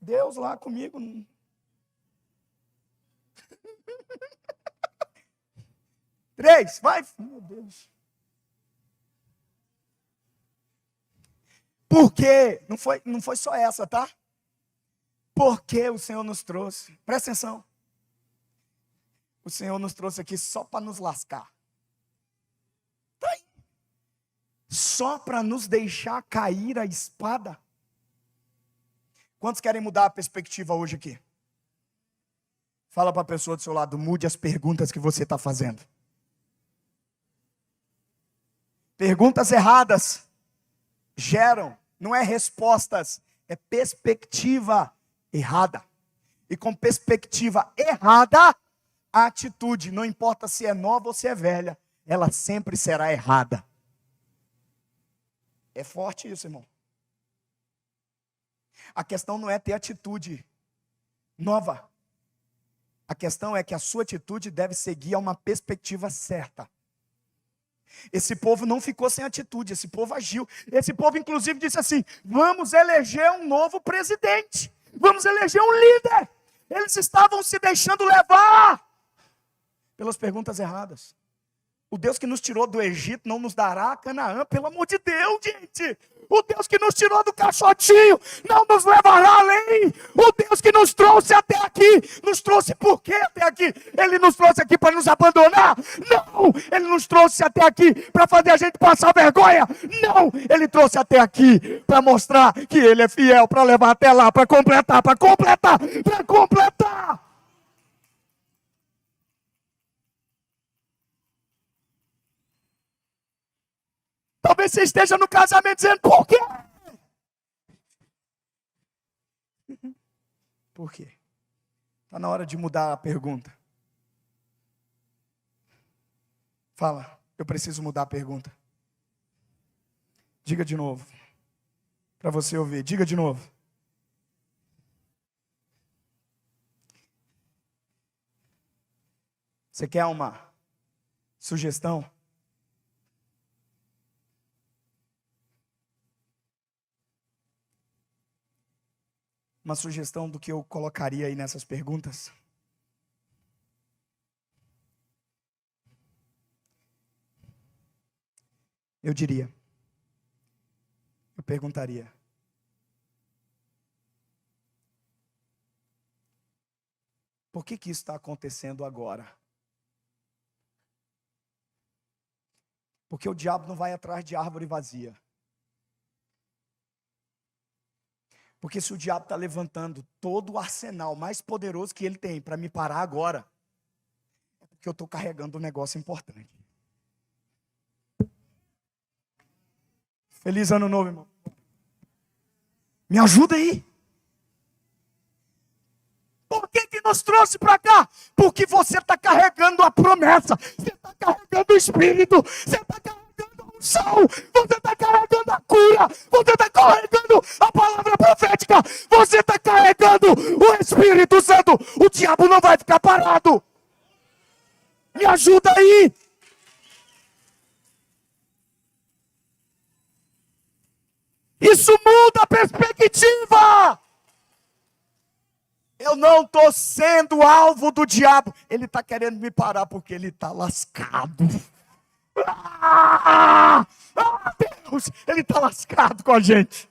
Deus lá comigo. Três, vai. Meu Deus. Por quê? Não foi só essa, tá? Porque o Senhor nos trouxe. Presta atenção. O Senhor nos trouxe aqui só para nos lascar. Tá aí. Só para nos deixar cair a espada. Quantos querem mudar a perspectiva hoje aqui? Fala para a pessoa do seu lado, mude as perguntas que você está fazendo. Perguntas erradas geram, não é respostas, é perspectiva errada. E com perspectiva errada, a atitude, não importa se é nova ou se é velha, ela sempre será errada. É forte isso, irmão. A questão não é ter atitude nova. A questão é que a sua atitude deve seguir a uma perspectiva certa. Esse povo não ficou sem atitude, esse povo agiu. Esse povo, inclusive, disse assim: vamos eleger um novo presidente, vamos eleger um líder. Eles estavam se deixando levar pelas perguntas erradas. O Deus que nos tirou do Egito não nos dará Canaã, pelo amor de Deus, gente. O Deus que nos tirou do caixotinho não nos levará além. O Deus que nos trouxe até aqui, nos trouxe por quê até aqui? Ele nos trouxe aqui para nos abandonar? Não! Ele nos trouxe até aqui para fazer a gente passar vergonha? Não! Ele trouxe até aqui para mostrar que Ele é fiel, para levar até lá, para completar, para completar, para completar. Talvez você esteja no casamento dizendo: por quê? Por quê? Está na hora de mudar a pergunta. Fala, eu preciso mudar a pergunta. Diga de novo. Para você ouvir, diga de novo. Você quer uma sugestão? Uma sugestão do que eu colocaria aí nessas perguntas? Eu perguntaria: por que isso está acontecendo agora? Porque o diabo não vai atrás de árvore vazia. Porque se o diabo está levantando todo o arsenal mais poderoso que ele tem para me parar agora, é porque eu estou carregando um negócio importante. Feliz ano novo, irmão. Me ajuda aí. Por que nos trouxe para cá? Porque você está carregando a promessa, você está carregando o Espírito, você está carregando a unção, você está carregando a cura, você está carregando a palavra profética, você está carregando o Espírito Santo. O diabo não vai ficar parado. Me ajuda aí. Isso muda a perspectiva. Eu não estou sendo alvo do diabo. Ele está querendo me parar porque ele está lascado. Deus, ele está lascado com a gente.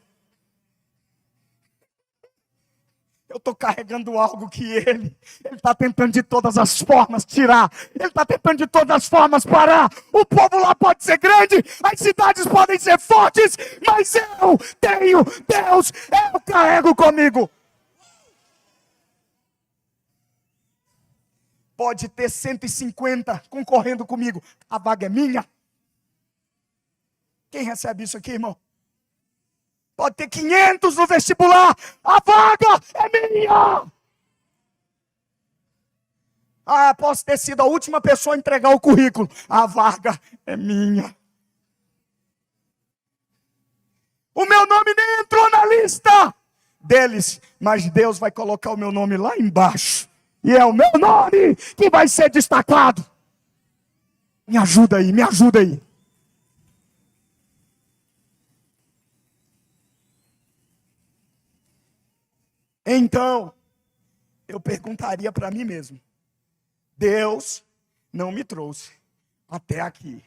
Eu estou carregando algo que ele está tentando de todas as formas tirar. Ele está tentando de todas as formas parar. O povo lá pode ser grande, as cidades podem ser fortes, mas eu tenho Deus, eu carrego comigo. Pode ter 150 concorrendo comigo, a vaga é minha. Quem recebe isso aqui, irmão? Pode ter 500 no vestibular, a vaga é minha. Posso ter sido a última pessoa a entregar o currículo, a vaga é minha. O meu nome nem entrou na lista deles, mas Deus vai colocar o meu nome lá embaixo. E é o meu nome que vai ser destacado. Me ajuda aí, me ajuda aí. Então, eu perguntaria para mim mesmo: Deus não me trouxe até aqui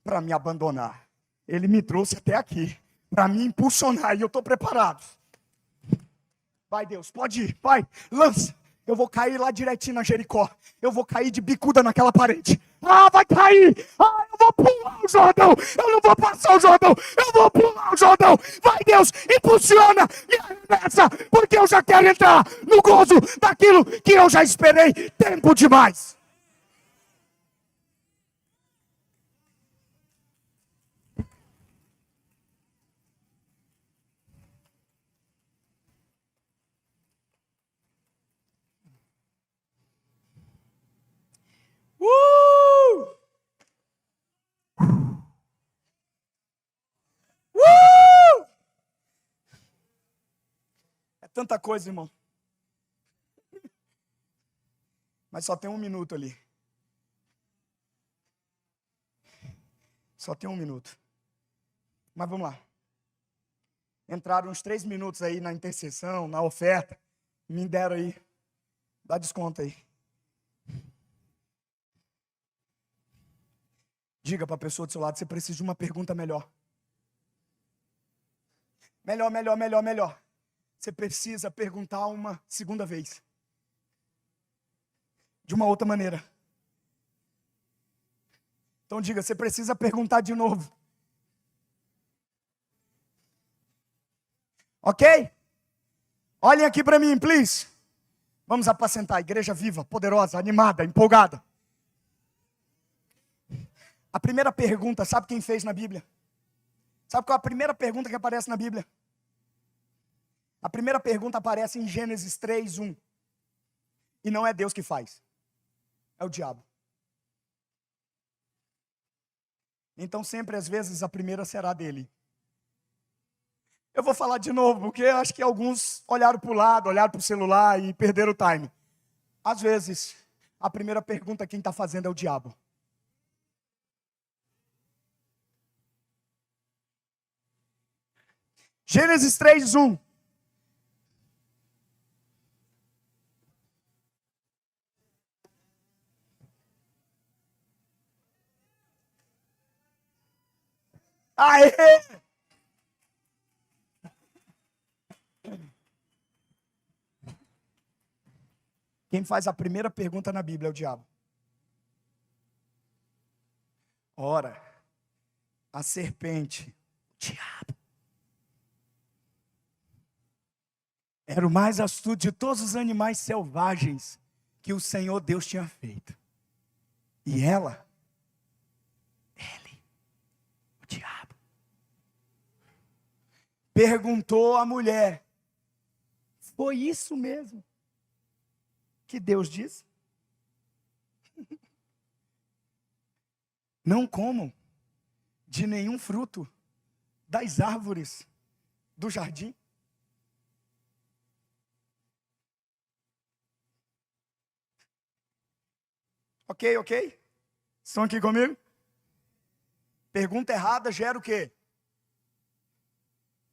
para me abandonar. Ele me trouxe até aqui para me impulsionar e eu estou preparado. Vai, Deus, pode ir, vai, lança. Eu vou cair lá direitinho na Jericó. Eu vou cair de bicuda naquela parede. Vai cair. Eu vou pular o Jordão. Eu não vou passar o Jordão. Eu vou pular o Jordão. Vai, Deus, impulsiona, me arremessa, porque eu já quero entrar no gozo daquilo que eu já esperei tempo demais. É tanta coisa, irmão. Mas só tem 1 minuto ali. Só tem 1 minuto. Mas vamos lá. Entraram uns 3 minutos aí na intercessão, na oferta. Me deram aí. Dá desconto aí. Diga para a pessoa do seu lado, você precisa de uma pergunta melhor. Melhor. Você precisa perguntar uma segunda vez. De uma outra maneira. Então diga, você precisa perguntar de novo. Ok? Olhem aqui para mim, please. Vamos apacentar. Igreja viva, poderosa, animada, empolgada. A primeira pergunta, sabe quem fez na Bíblia? Sabe qual é a primeira pergunta que aparece na Bíblia? A primeira pergunta aparece em Gênesis 3:1. E não é Deus que faz. É o diabo. Então sempre, às vezes, a primeira será dele. Eu vou falar de novo, porque acho que alguns olharam para o lado, olharam para o celular e perderam o time. Às vezes, a primeira pergunta quem está fazendo é o diabo. Gênesis 3:1. Aê! Quem faz a primeira pergunta na Bíblia é o diabo. Ora, a serpente, o diabo, era o mais astuto de todos os animais selvagens que o Senhor Deus tinha feito. E ele, o diabo, perguntou à mulher: foi isso mesmo que Deus disse? Não comam de nenhum fruto das árvores do jardim. Ok? Estão aqui comigo? Pergunta errada gera o quê?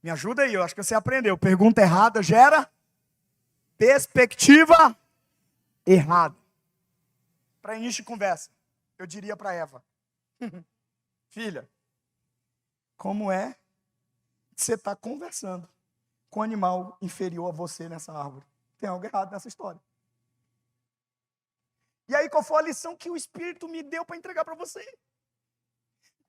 Me ajuda aí, eu acho que você aprendeu. Pergunta errada gera perspectiva errada. Para início de conversa, eu diria para Eva: filha, como é que você está conversando com um animal inferior a você nessa árvore? Tem algo errado nessa história. E aí, qual foi a lição que o Espírito me deu para entregar para você?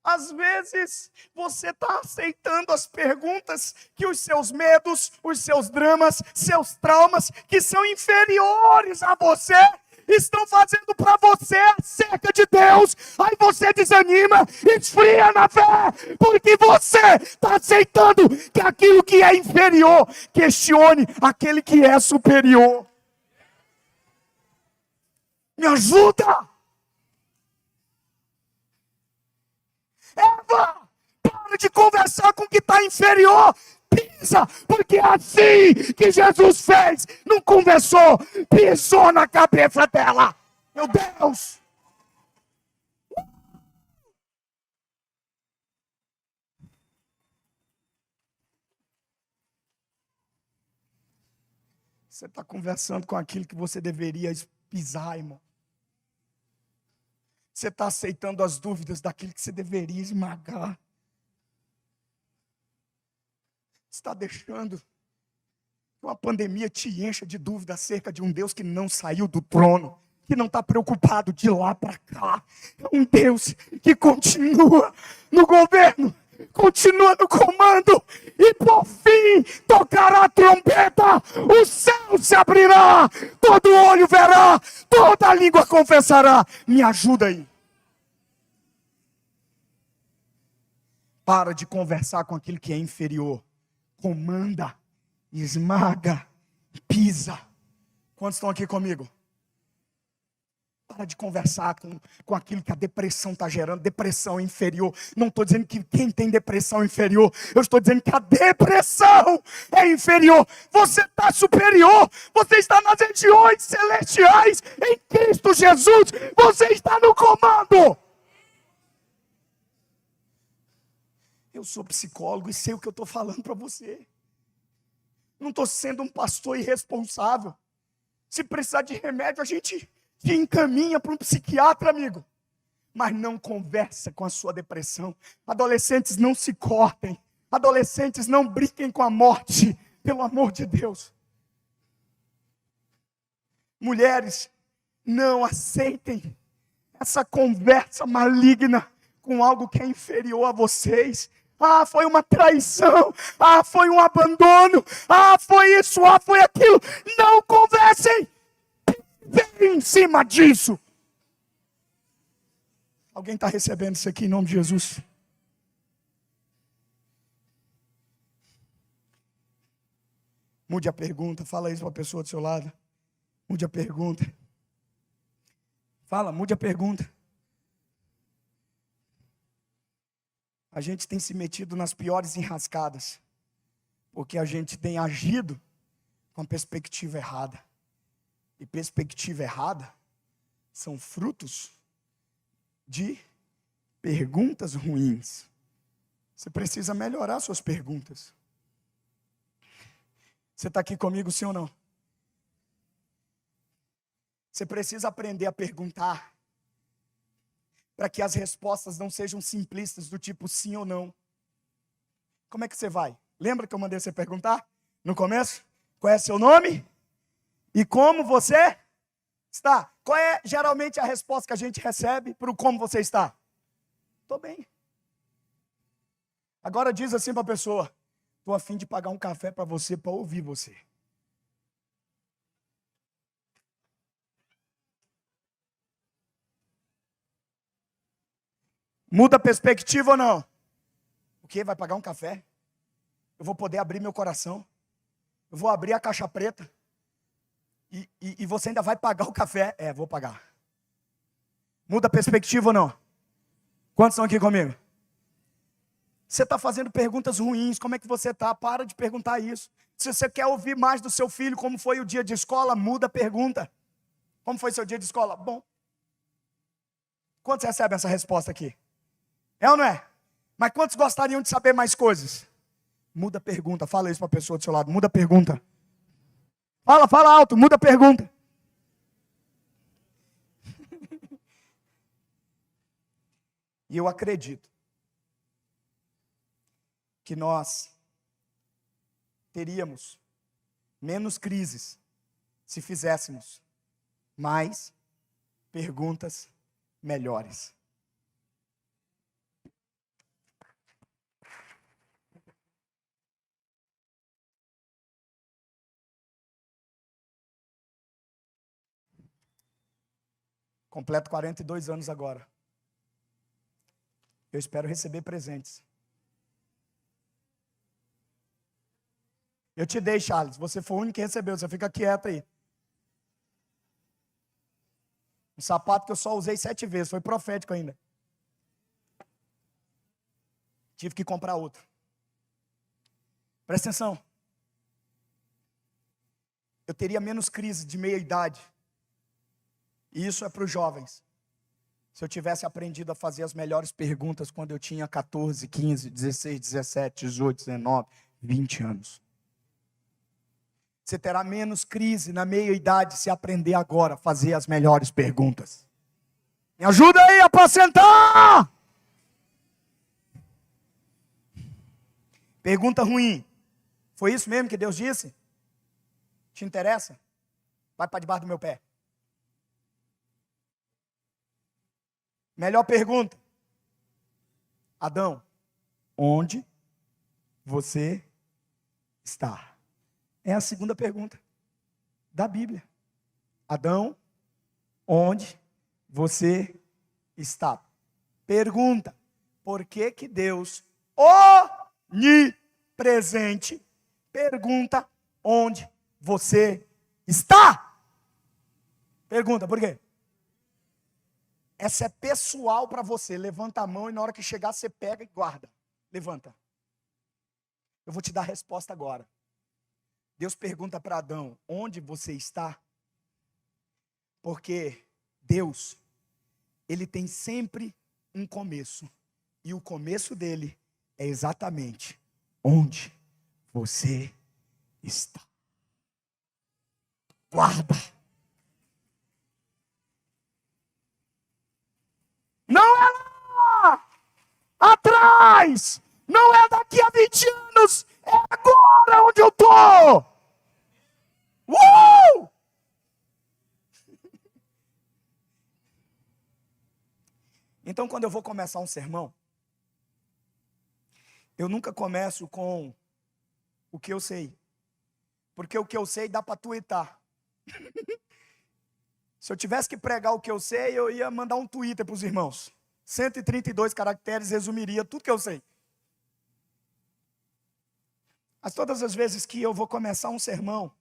Às vezes, você está aceitando as perguntas que os seus medos, os seus dramas, seus traumas, que são inferiores a você, estão fazendo para você acerca de Deus. Aí você desanima, esfria na fé, porque você está aceitando que aquilo que é inferior questione aquele que é superior. Me ajuda! Eva, para de conversar com o que está inferior. Pisa, porque é assim que Jesus fez. Não conversou, pisou na cabeça dela. Meu Deus! Você está conversando com aquilo que você deveria pisar, irmão. Você está aceitando as dúvidas daquilo que você deveria esmagar. Você está deixando que uma pandemia te encha de dúvida acerca de um Deus que não saiu do trono, que não está preocupado de lá para cá. É um Deus que continua no governo, continua no comando, e por fim tocará a trombeta, o céu se abrirá, todo olho verá, toda língua confessará. Me ajuda aí. Para de conversar com aquilo que é inferior. Comanda, esmaga, pisa. Quantos estão aqui comigo? Para de conversar com aquilo que a depressão está gerando. Depressão inferior. Não estou dizendo que quem tem depressão é inferior. Eu estou dizendo que a depressão é inferior. Você está superior. Você está nas regiões celestiais em Cristo Jesus. Você está no comando. Eu sou psicólogo e sei o que eu estou falando para você. Não estou sendo um pastor irresponsável. Se precisar de remédio, a gente te encaminha para um psiquiatra, amigo. Mas não conversa com a sua depressão. Adolescentes, não se cortem. Adolescentes, não brinquem com a morte. Pelo amor de Deus. Mulheres, não aceitem essa conversa maligna com algo que é inferior a vocês. Ah, foi uma traição. Ah, foi um abandono. Ah, foi isso. Ah, foi aquilo. Não conversem. Vem em cima disso. Alguém está recebendo isso aqui em nome de Jesus? Mude a pergunta. Fala isso para a pessoa do seu lado. Mude a pergunta. Fala, mude a pergunta. A gente tem se metido nas piores enrascadas, porque a gente tem agido com a perspectiva errada. E perspectiva errada são frutos de perguntas ruins. Você precisa melhorar suas perguntas. Você está aqui comigo, sim ou não? Você precisa aprender a perguntar, para que as respostas não sejam simplistas, do tipo sim ou não. Como é que você vai? Lembra que eu mandei você perguntar no começo? Qual é seu nome? E como você está? Qual é geralmente a resposta que a gente recebe para o como você está? Estou bem. Agora diz assim para a pessoa: estou a fim de pagar um café para você, para ouvir você. Muda a perspectiva ou não? O quê? Vai pagar um café? Eu vou poder abrir meu coração? Eu vou abrir a caixa preta? E você ainda vai pagar o café? É, vou pagar. Muda a perspectiva ou não? Quantos estão aqui comigo? Você está fazendo perguntas ruins. Como é que você está? Para de perguntar isso. Se você quer ouvir mais do seu filho, como foi o dia de escola, muda a pergunta. Como foi seu dia de escola? Bom. Quantos recebem essa resposta aqui? É ou não é? Mas quantos gostariam de saber mais coisas? Muda a pergunta. Fala isso para a pessoa do seu lado. Muda a pergunta. Fala alto. Muda a pergunta. E eu acredito que nós teríamos menos crises se fizéssemos mais perguntas melhores. Completo 42 anos agora. Eu espero receber presentes. Eu te dei, Charles. Você foi o único que recebeu. Você fica quieto aí. Um sapato que eu só usei 7 vezes. Foi profético ainda. Tive que comprar outro. Presta atenção. Eu teria menos crise de meia-idade. E isso é para os jovens. Se eu tivesse aprendido a fazer as melhores perguntas quando eu tinha 14, 15, 16, 17, 18, 19, 20 anos. Você terá menos crise na meia-idade se aprender agora a fazer as melhores perguntas. Me ajuda aí a apacentar! Pergunta ruim. Foi isso mesmo que Deus disse? Te interessa? Vai para debaixo do meu pé. Melhor pergunta. Adão, onde você está? É a segunda pergunta da Bíblia. Adão, onde você está? Pergunta. Por que que Deus, onipresente, pergunta onde você está? Pergunta, por quê? Essa é pessoal para você. Levanta a mão e na hora que chegar você pega e guarda. Levanta. Eu vou te dar a resposta agora. Deus pergunta para Adão, onde você está? Porque Deus, Ele tem sempre um começo. E o começo dele é exatamente onde você está. Guarda. Não é lá atrás. Não é daqui a 20 anos. É agora onde eu estou. Então, quando eu vou começar um sermão, eu nunca começo com o que eu sei. Porque o que eu sei dá para tuitar. Se eu tivesse que pregar o que eu sei, eu ia mandar um Twitter para os irmãos. 132 caracteres resumiria tudo que eu sei. Mas todas as vezes que eu vou começar um sermão,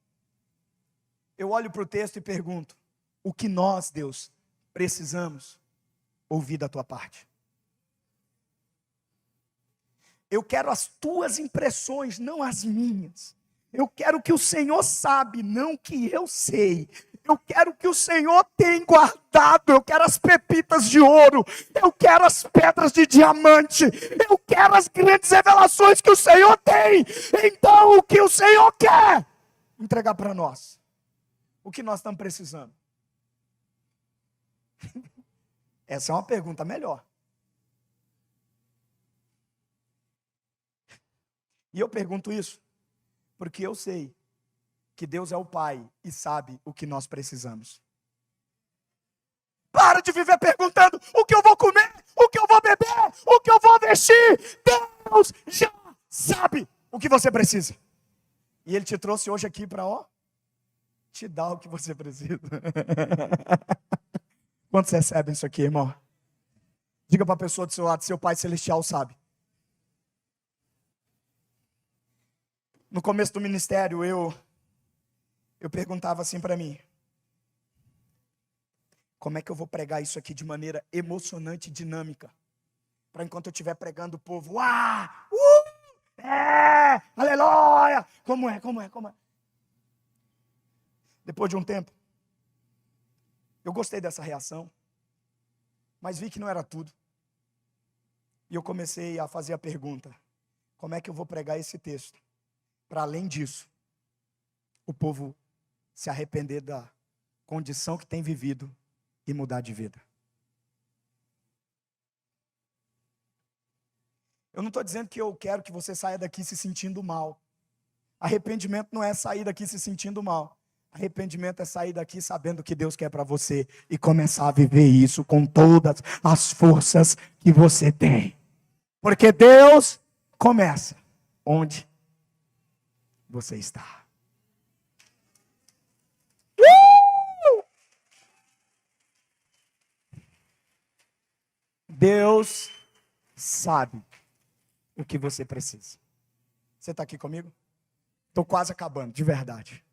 eu olho para o texto e pergunto: o que nós, Deus, precisamos ouvir da tua parte? Eu quero as tuas impressões, não as minhas. Eu quero o que o Senhor sabe, não o que eu sei. Eu quero o que o Senhor tem guardado. Eu quero as pepitas de ouro. Eu quero as pedras de diamante. Eu quero as grandes revelações que o Senhor tem. Então, o que o Senhor quer entregar para nós? O que nós estamos precisando? Essa é uma pergunta melhor. E eu pergunto isso porque eu sei que Deus é o Pai e sabe o que nós precisamos. Para de viver perguntando o que eu vou comer, o que eu vou beber, o que eu vou vestir. Deus já sabe o que você precisa. E Ele te trouxe hoje aqui para, te dar o que você precisa. Quantos recebem isso aqui, irmão? Diga para a pessoa do seu lado: seu Pai Celestial sabe. No começo do ministério, eu perguntava assim para mim: como é que eu vou pregar isso aqui de maneira emocionante e dinâmica? Para enquanto eu estiver pregando, o povo, aleluia, como é? Depois de um tempo, eu gostei dessa reação, mas vi que não era tudo. E eu comecei a fazer a pergunta: como é que eu vou pregar esse texto? Para além disso, o povo se arrepender da condição que tem vivido e mudar de vida. Eu não estou dizendo que eu quero que você saia daqui se sentindo mal. Arrependimento não é sair daqui se sentindo mal. Arrependimento é sair daqui sabendo o que Deus quer para você e começar a viver isso com todas as forças que você tem. Porque Deus começa onde você está. Deus sabe o que você precisa. Você está aqui comigo? Estou quase acabando, de verdade.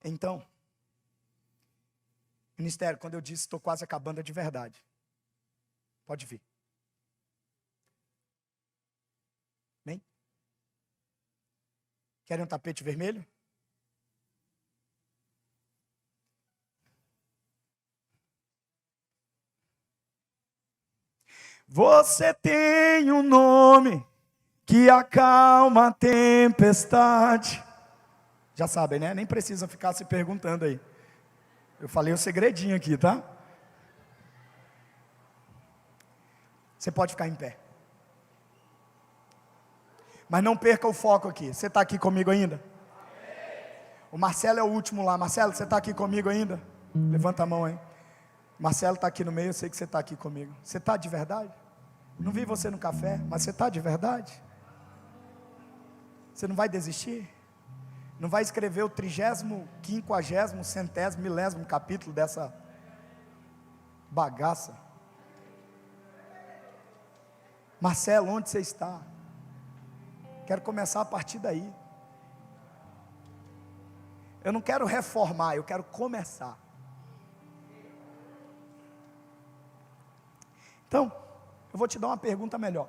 Então, ministério, quando eu disse estou quase acabando, é de verdade. Pode vir. Vem. Querem um tapete vermelho? Você tem um nome que acalma a tempestade. Já sabem, né? Nem precisa ficar se perguntando aí. Eu falei um segredinho aqui, tá? Você pode ficar em pé. Mas não perca o foco aqui. Você está aqui comigo ainda? O Marcelo é o último lá. Marcelo, você está aqui comigo ainda? Levanta a mão aí. Marcelo está aqui no meio, eu sei que você está aqui comigo. Você está de verdade? Não vi você no café, mas você está de verdade? Você não vai desistir? Não vai escrever o 30º, 50º, 100º, 1000º capítulo dessa bagaça? Marcelo, onde você está? Quero começar a partir daí. Eu não quero reformar, eu quero começar. Então, eu vou te dar uma pergunta melhor.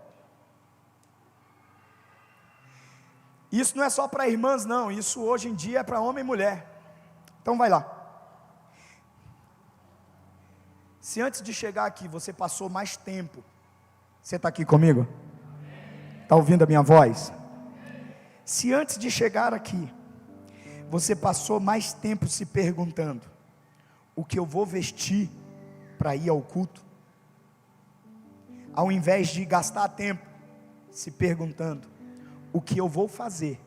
Isso não é só para irmãs, não. Isso hoje em dia é para homem e mulher. Então vai lá. Se antes de chegar aqui você passou mais tempo, você está aqui comigo? Está ouvindo a minha voz? Se antes de chegar aqui, você passou mais tempo se perguntando: o que eu vou vestir para ir ao culto? Ao invés de gastar tempo se perguntando: o que eu vou fazer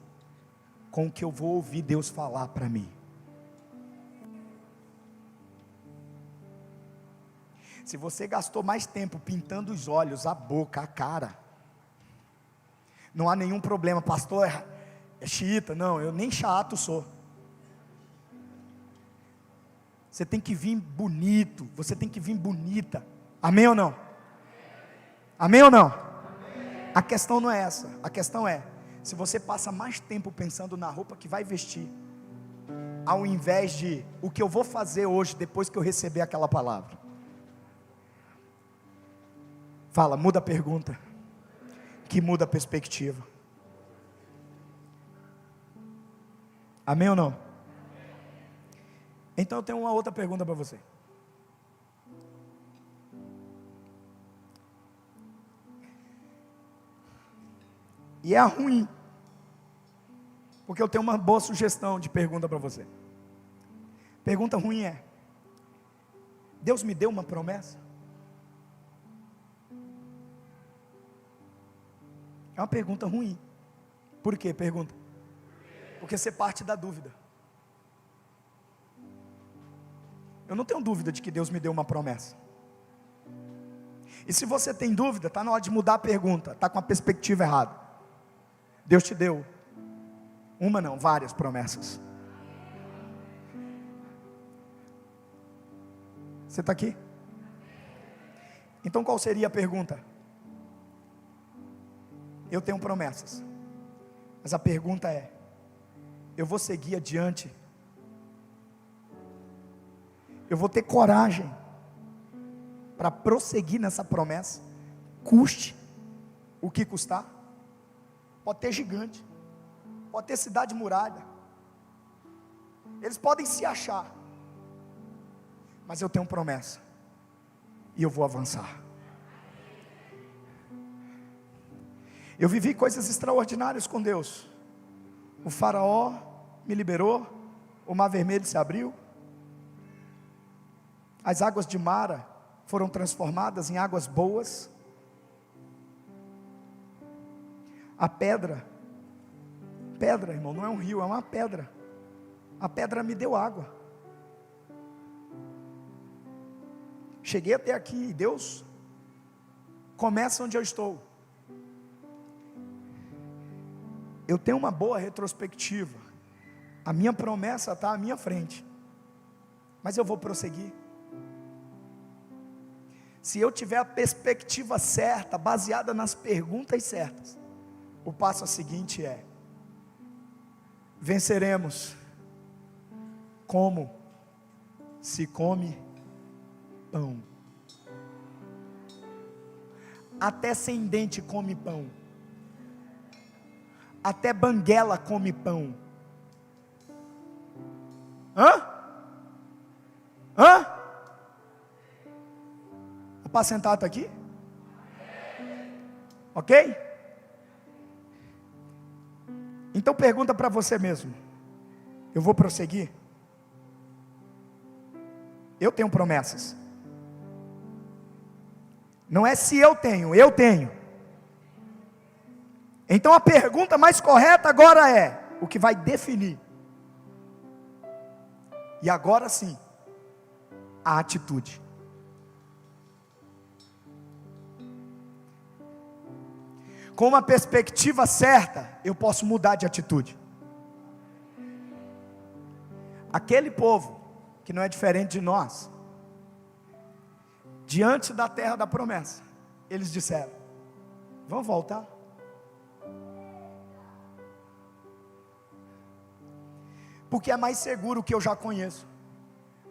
com o que eu vou ouvir Deus falar para mim? Se você gastou mais tempo pintando os olhos, a boca, a cara, não há nenhum problema. Pastor é xiita. Não, eu nem chato sou. Você tem que vir bonito, você tem que vir bonita. Amém ou não? Amém ou não? Amém. A questão não é essa. A questão é, se você passa mais tempo pensando na roupa que vai vestir, ao invés de o que eu vou fazer hoje depois que eu receber aquela palavra. Fala, muda a pergunta, que muda a perspectiva. Amém ou não? Então eu tenho uma outra pergunta para você. E é ruim, porque eu tenho uma boa sugestão de pergunta para você. Pergunta ruim é: Deus me deu uma promessa? É uma pergunta ruim. Por quê? Pergunta. Porque você parte da dúvida. Eu não tenho dúvida de que Deus me deu uma promessa. E se você tem dúvida, está na hora de mudar a pergunta. Está com a perspectiva errada. Deus te deu uma não, várias promessas. Você está aqui? Então qual seria a pergunta? Eu tenho promessas, mas a pergunta é: eu vou seguir adiante? Eu vou ter coragem para prosseguir nessa promessa, custe o que custar? Pode ter gigante, pode ter cidade muralha, eles podem se achar, mas eu tenho promessa, e eu vou avançar. Eu vivi coisas extraordinárias com Deus. O faraó me liberou, o mar vermelho se abriu, as águas de Mara foram transformadas em águas boas, a pedra, irmão, não é um rio, é uma pedra, a pedra me deu água. Cheguei até aqui, e Deus começa onde eu estou. Eu tenho uma boa retrospectiva, a minha promessa está à minha frente, mas eu vou prosseguir. Se eu tiver a perspectiva certa, baseada nas perguntas certas, o passo seguinte é: venceremos como se come pão. Até sem dente come pão. Até banguela come pão. Apacentado aqui? Ok? Então pergunta para você mesmo: eu vou prosseguir? Eu tenho promessas. Não é se eu tenho, eu tenho. Então a pergunta mais correta agora é: o que vai definir? E agora sim, a atitude. Com uma perspectiva certa, eu posso mudar de atitude. Aquele povo, que não é diferente de nós, diante da terra da promessa, eles disseram: vamos voltar? Porque é mais seguro o que eu já conheço,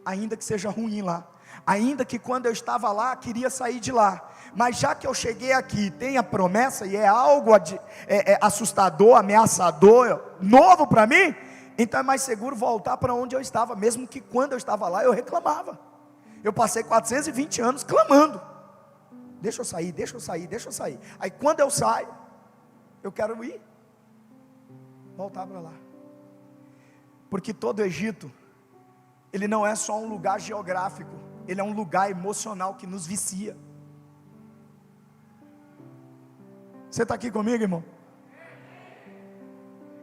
ainda que seja ruim lá, ainda que quando eu estava lá, queria sair de lá, mas já que eu cheguei aqui, tem a promessa, e é algo assustador, ameaçador, novo para mim, então é mais seguro voltar para onde eu estava, mesmo que quando eu estava lá, eu reclamava, Eu passei 420 anos clamando: deixa eu sair, deixa eu sair, deixa eu sair. Aí quando eu saio, eu quero ir, voltar para lá. Porque todo Egito, ele não é só um lugar geográfico, ele é um lugar emocional que nos vicia. Você está aqui comigo, irmão?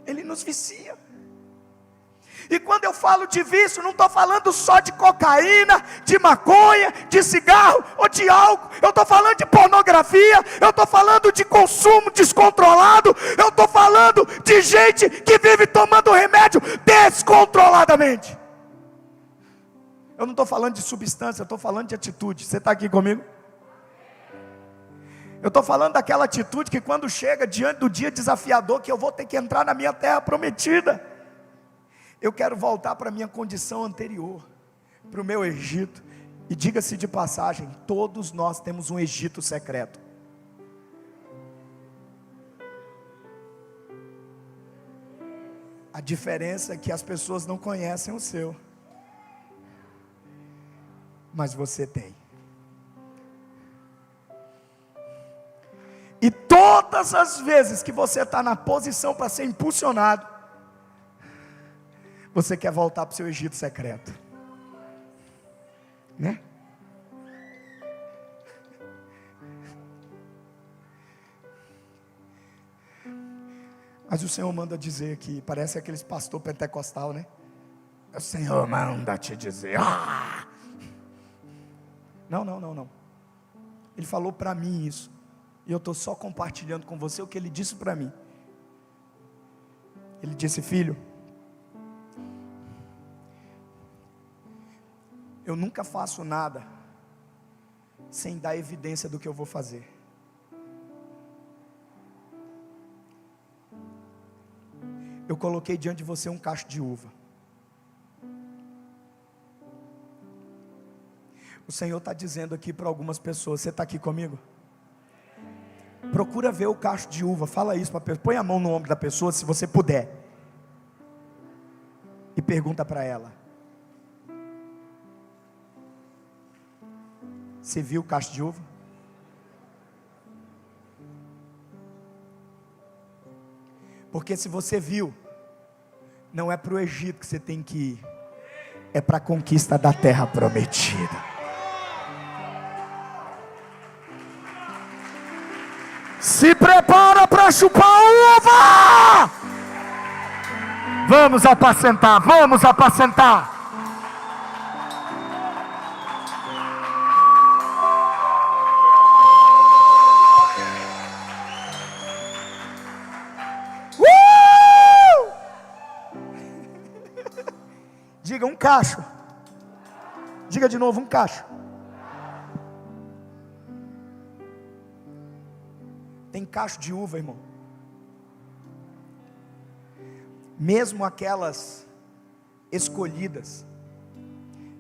Ele nos vicia. E quando eu falo de vício, não estou falando só de cocaína, de maconha, de cigarro ou de álcool. Eu estou falando de pornografia, eu estou falando de consumo descontrolado, eu estou falando de gente que vive tomando remédio descontroladamente. Eu não estou falando de substância, eu estou falando de atitude. Você está aqui comigo? Eu estou falando daquela atitude que quando chega diante do dia desafiador, que eu vou ter que entrar na minha terra prometida, eu quero voltar para a minha condição anterior, para o meu Egito. E diga-se de passagem, todos nós temos um Egito secreto. A diferença é que as pessoas não conhecem o seu, mas você tem. E todas as vezes que você está na posição para ser impulsionado, você quer voltar para o seu Egito secreto, né? Mas o Senhor manda dizer aqui, parece aqueles pastor pentecostal, né? O Senhor manda te dizer, ah! Não. Ele falou para mim isso. E eu estou só compartilhando com você o que ele disse para mim. Ele disse: filho, eu nunca faço nada sem dar evidência do que eu vou fazer. Eu coloquei diante de você um cacho de uva. O Senhor está dizendo aqui para algumas pessoas, você está aqui comigo? Procura ver o cacho de uva, fala isso para a pessoa, põe a mão no ombro da pessoa se você puder, e pergunta para ela: você viu o cacho de uva? Porque se você viu, não é para o Egito que você tem que ir, é para a conquista da terra prometida. Se prepara para chupar uva! Vamos apacentar, vamos apacentar. Diga um cacho. Diga de novo, um cacho. Tem cacho de uva, irmão. Mesmo aquelas escolhidas,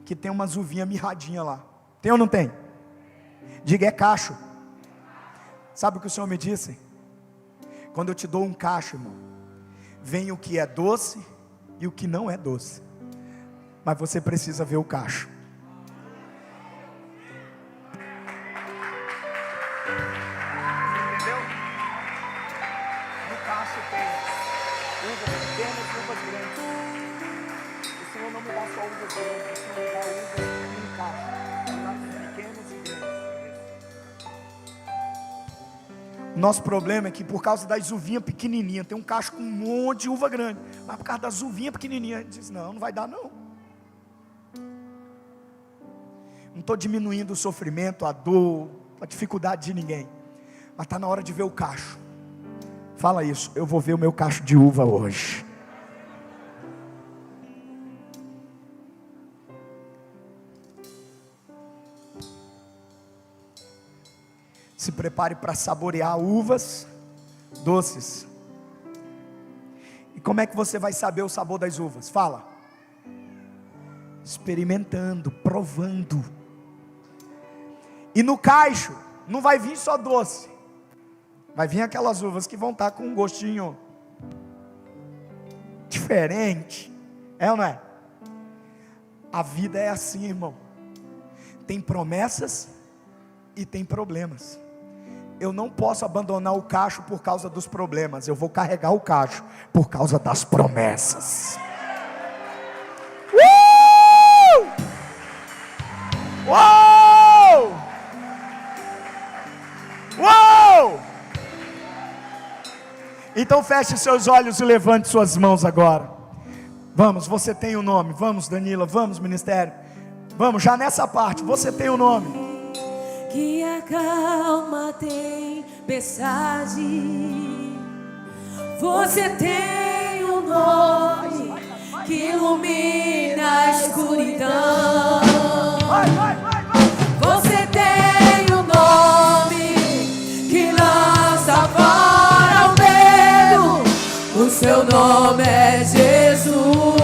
que tem umas uvinhas mirradinhas lá. Tem ou não tem? Diga, é cacho. Sabe o que o Senhor me disse? Quando eu te dou um cacho, irmão, vem o que é doce e o que não é doce. Mas você precisa ver o cacho. Entendeu? No cacho tem uvas pequenas e uvas grandes. O Senhor não me dá só uvas grandes, o Senhor me dá uvas em um cacho, pequenas e grandes. O nosso problema é que por causa das uvinhas pequenininhas, tem um cacho com um monte de uva grande, mas por causa das uvinhas pequenininhas, a gente diz: não vai dar não. Não estou diminuindo o sofrimento, a dor, a dificuldade de ninguém, mas está na hora de ver o cacho. Fala isso: eu vou ver o meu cacho de uva hoje. Se prepare para saborear uvas doces. E como é que você vai saber o sabor das uvas? Fala: experimentando, provando. E no cacho não vai vir só doce, vai vir aquelas uvas que vão estar com um gostinho diferente. É ou não é? A vida é assim, irmão. Tem promessas e tem problemas. Eu não posso abandonar o cacho por causa dos problemas. Eu vou carregar o cacho por causa das promessas. Uou! Uou! Então feche seus olhos e levante suas mãos agora. Vamos, você tem o nome. Vamos, Danila, vamos, ministério. Vamos, já nessa parte, você tem o nome. Que acalma a tempestade. Você tem um nome que ilumina a escuridão. Você tem um nome que lança fora o medo. O seu nome é Jesus.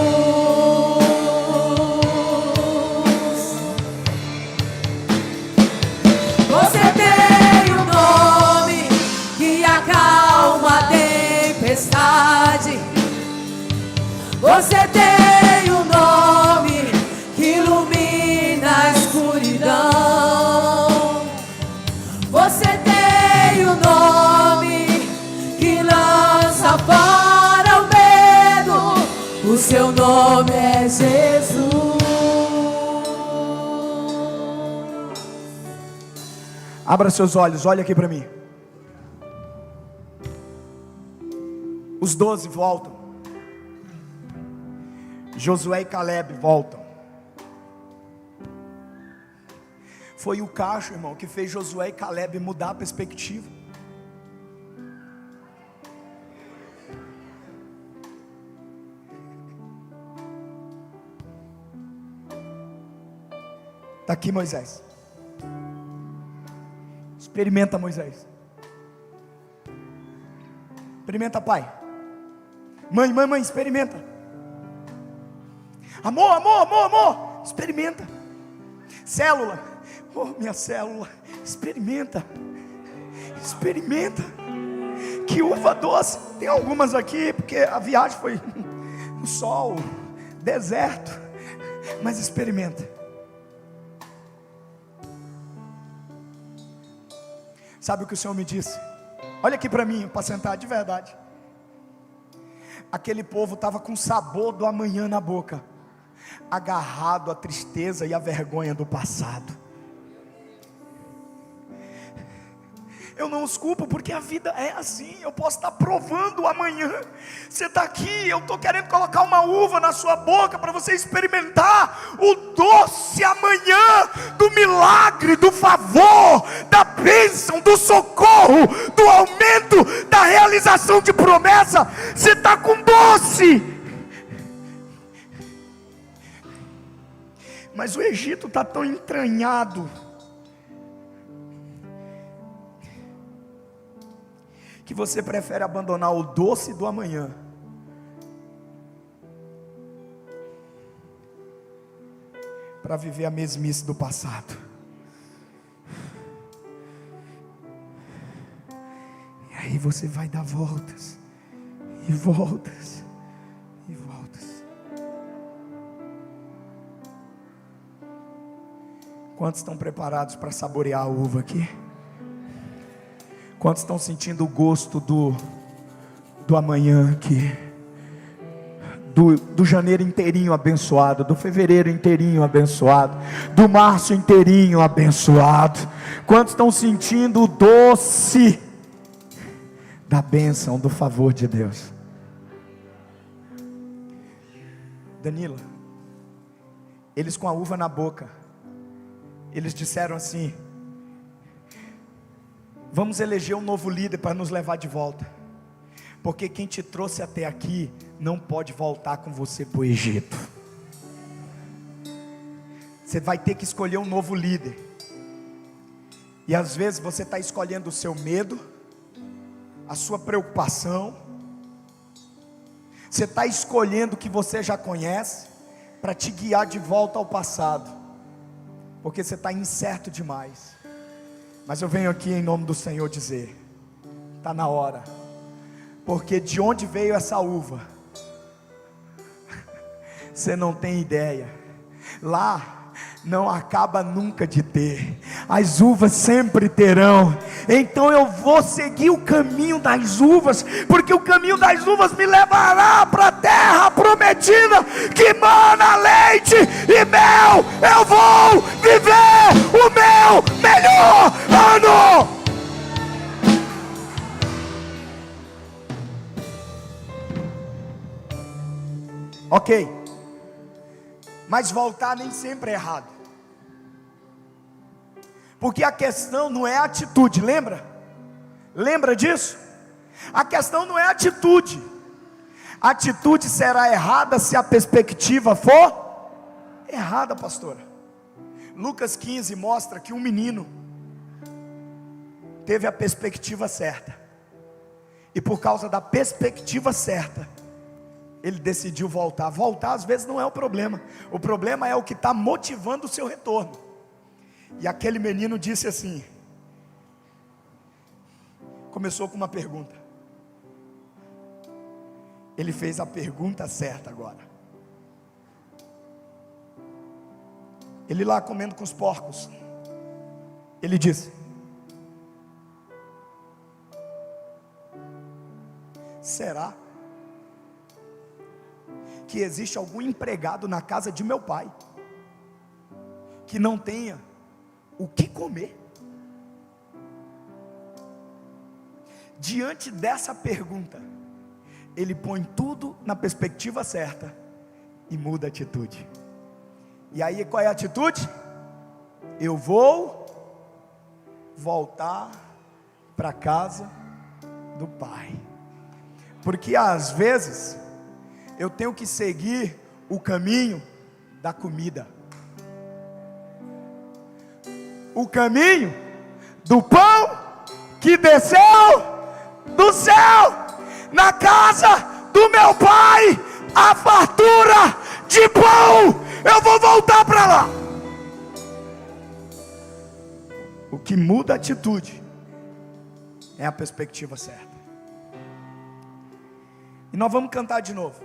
Você tem um nome que acalma a tempestade. Você tem um nome que ilumina a escuridão. Você tem um nome que lança fora o medo. O seu nome é Jesus. Abra seus olhos, olha aqui para mim. Os 12 voltam. Josué e Caleb voltam. Foi o cacho, irmão, que fez Josué e Caleb mudar a perspectiva. Está aqui Moisés. Experimenta, Moisés. Experimenta, pai. Mãe, experimenta. Amor. Experimenta. Célula. Oh, minha célula. Experimenta. Que uva doce. Tem algumas aqui, porque a viagem foi no sol, deserto. Mas experimenta. Sabe o que o Senhor me disse? Olha aqui para mim, para sentar de verdade. Aquele povo estava com o sabor do amanhã na boca, agarrado à tristeza e à vergonha do passado. Eu não os culpo, porque a vida é assim. Eu posso estar provando o amanhã. Você está aqui, eu estou querendo colocar uma uva na sua boca para você experimentar o doce amanhã do milagre, do favor, da bênção, do socorro, do aumento, da realização de promessa. Você está com doce, mas o Egito está tão entranhado que você prefere abandonar o doce do amanhã para viver a mesmice do passado. E aí você vai dar voltas e voltas e voltas. Quantos estão preparados para saborear a uva aqui? Quantos estão sentindo o gosto do amanhã aqui? Do janeiro inteirinho abençoado, do fevereiro inteirinho abençoado, do março inteirinho abençoado. Quantos estão sentindo o doce da bênção, do favor de Deus? Danila, eles com a uva na boca, eles disseram assim: vamos eleger um novo líder para nos levar de volta, porque quem te trouxe até aqui não pode voltar com você para o Egito. Você vai ter que escolher um novo líder. E às vezes você está escolhendo o seu medo, a sua preocupação. Você está escolhendo o que você já conhece para te guiar de volta ao passado, porque você está incerto demais. Mas eu venho aqui em nome do Senhor dizer: está na hora, porque de onde veio essa uva, você não tem ideia. Lá não acaba nunca de ter, as uvas sempre terão. Então eu vou seguir o caminho das uvas, porque o caminho das uvas me levará para a terra prometida, que mana leite e mel. Eu vou viver o meu melhor ano. Ok, mas voltar nem sempre é errado, porque a questão não é a atitude, lembra? Lembra disso? A questão não é a atitude. A atitude será errada se a perspectiva for errada, pastora. Lucas 15 mostra que um menino teve a perspectiva certa, e por causa da perspectiva certa, ele decidiu voltar. Voltar às vezes não é o problema é o que está motivando o seu retorno. E aquele menino disse assim, começou com uma pergunta, ele fez a pergunta certa agora. Ele lá comendo com os porcos, ele disse: será que existe algum empregado na casa de meu pai que não tenha o que comer? Diante dessa pergunta, ele põe tudo na perspectiva certa e muda a atitude. E aí qual é a atitude? Eu vou voltar para casa do pai. Porque às vezes eu tenho que seguir o caminho da comida, o caminho do pão que desceu do céu. Na casa do meu pai a fartura de pão, eu vou voltar para lá. O que muda a atitude é a perspectiva certa. E nós vamos cantar de novo,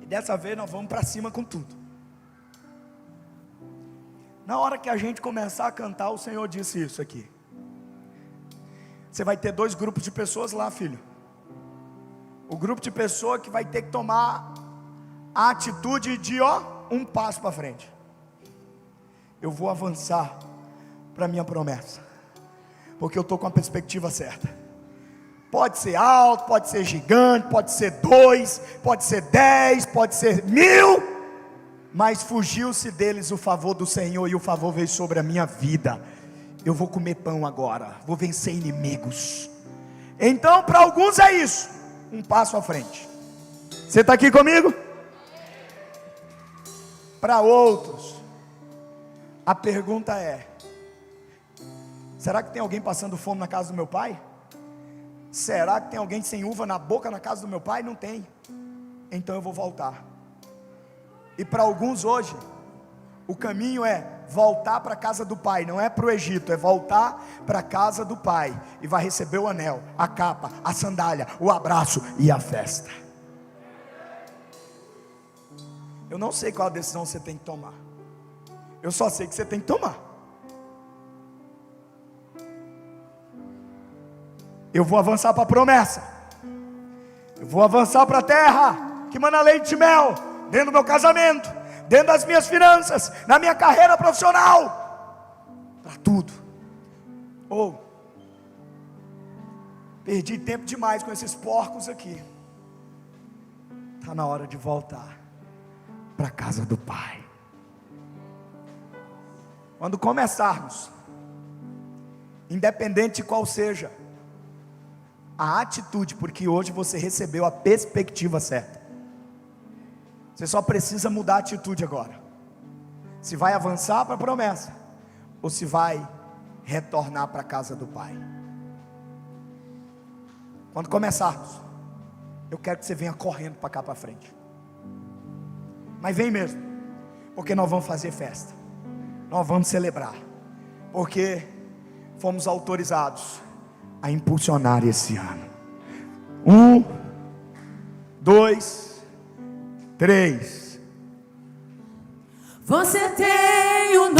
e dessa vez nós vamos para cima com tudo. Na hora que a gente começar a cantar, o Senhor disse isso aqui: você vai ter dois grupos de pessoas lá, filho. O grupo de pessoa que vai ter que tomar a atitude de um passo para frente. Eu vou avançar para a minha promessa, porque eu estou com a perspectiva certa. Pode ser alto, pode ser gigante, pode ser 2, pode ser 10, pode ser 1000, mas fugiu-se deles o favor do Senhor, e o favor veio sobre a minha vida. Eu vou comer pão agora, vou vencer inimigos. Então para alguns é isso, um passo à frente. Você está aqui comigo? Para outros, a pergunta é: será que tem alguém passando fome na casa do meu pai? Será que tem alguém sem uva na boca na casa do meu pai? Não tem. Então eu vou voltar. E para alguns hoje, o caminho é voltar para a casa do pai. Não é para o Egito, é voltar para a casa do pai. E vai receber o anel, a capa, a sandália, o abraço e a festa. Eu não sei qual a decisão você tem que tomar. Eu só sei que você tem que tomar. Eu vou avançar para a promessa. Eu vou avançar para a terra que mana leite e mel, dentro do meu casamento, dentro das minhas finanças, na minha carreira profissional, para tudo. Perdi tempo demais com esses porcos aqui. Está na hora de voltar para a casa do pai. Quando começarmos, independente de qual seja a atitude, porque hoje você recebeu a perspectiva certa, você só precisa mudar a atitude agora. Se vai avançar para a promessa, ou se vai retornar para a casa do pai. Quando começarmos, eu quero que você venha correndo para cá para frente. Mas vem mesmo, porque nós vamos fazer festa, nós vamos celebrar, porque fomos autorizados a impulsionar esse ano. 1, 2, 3. Você tem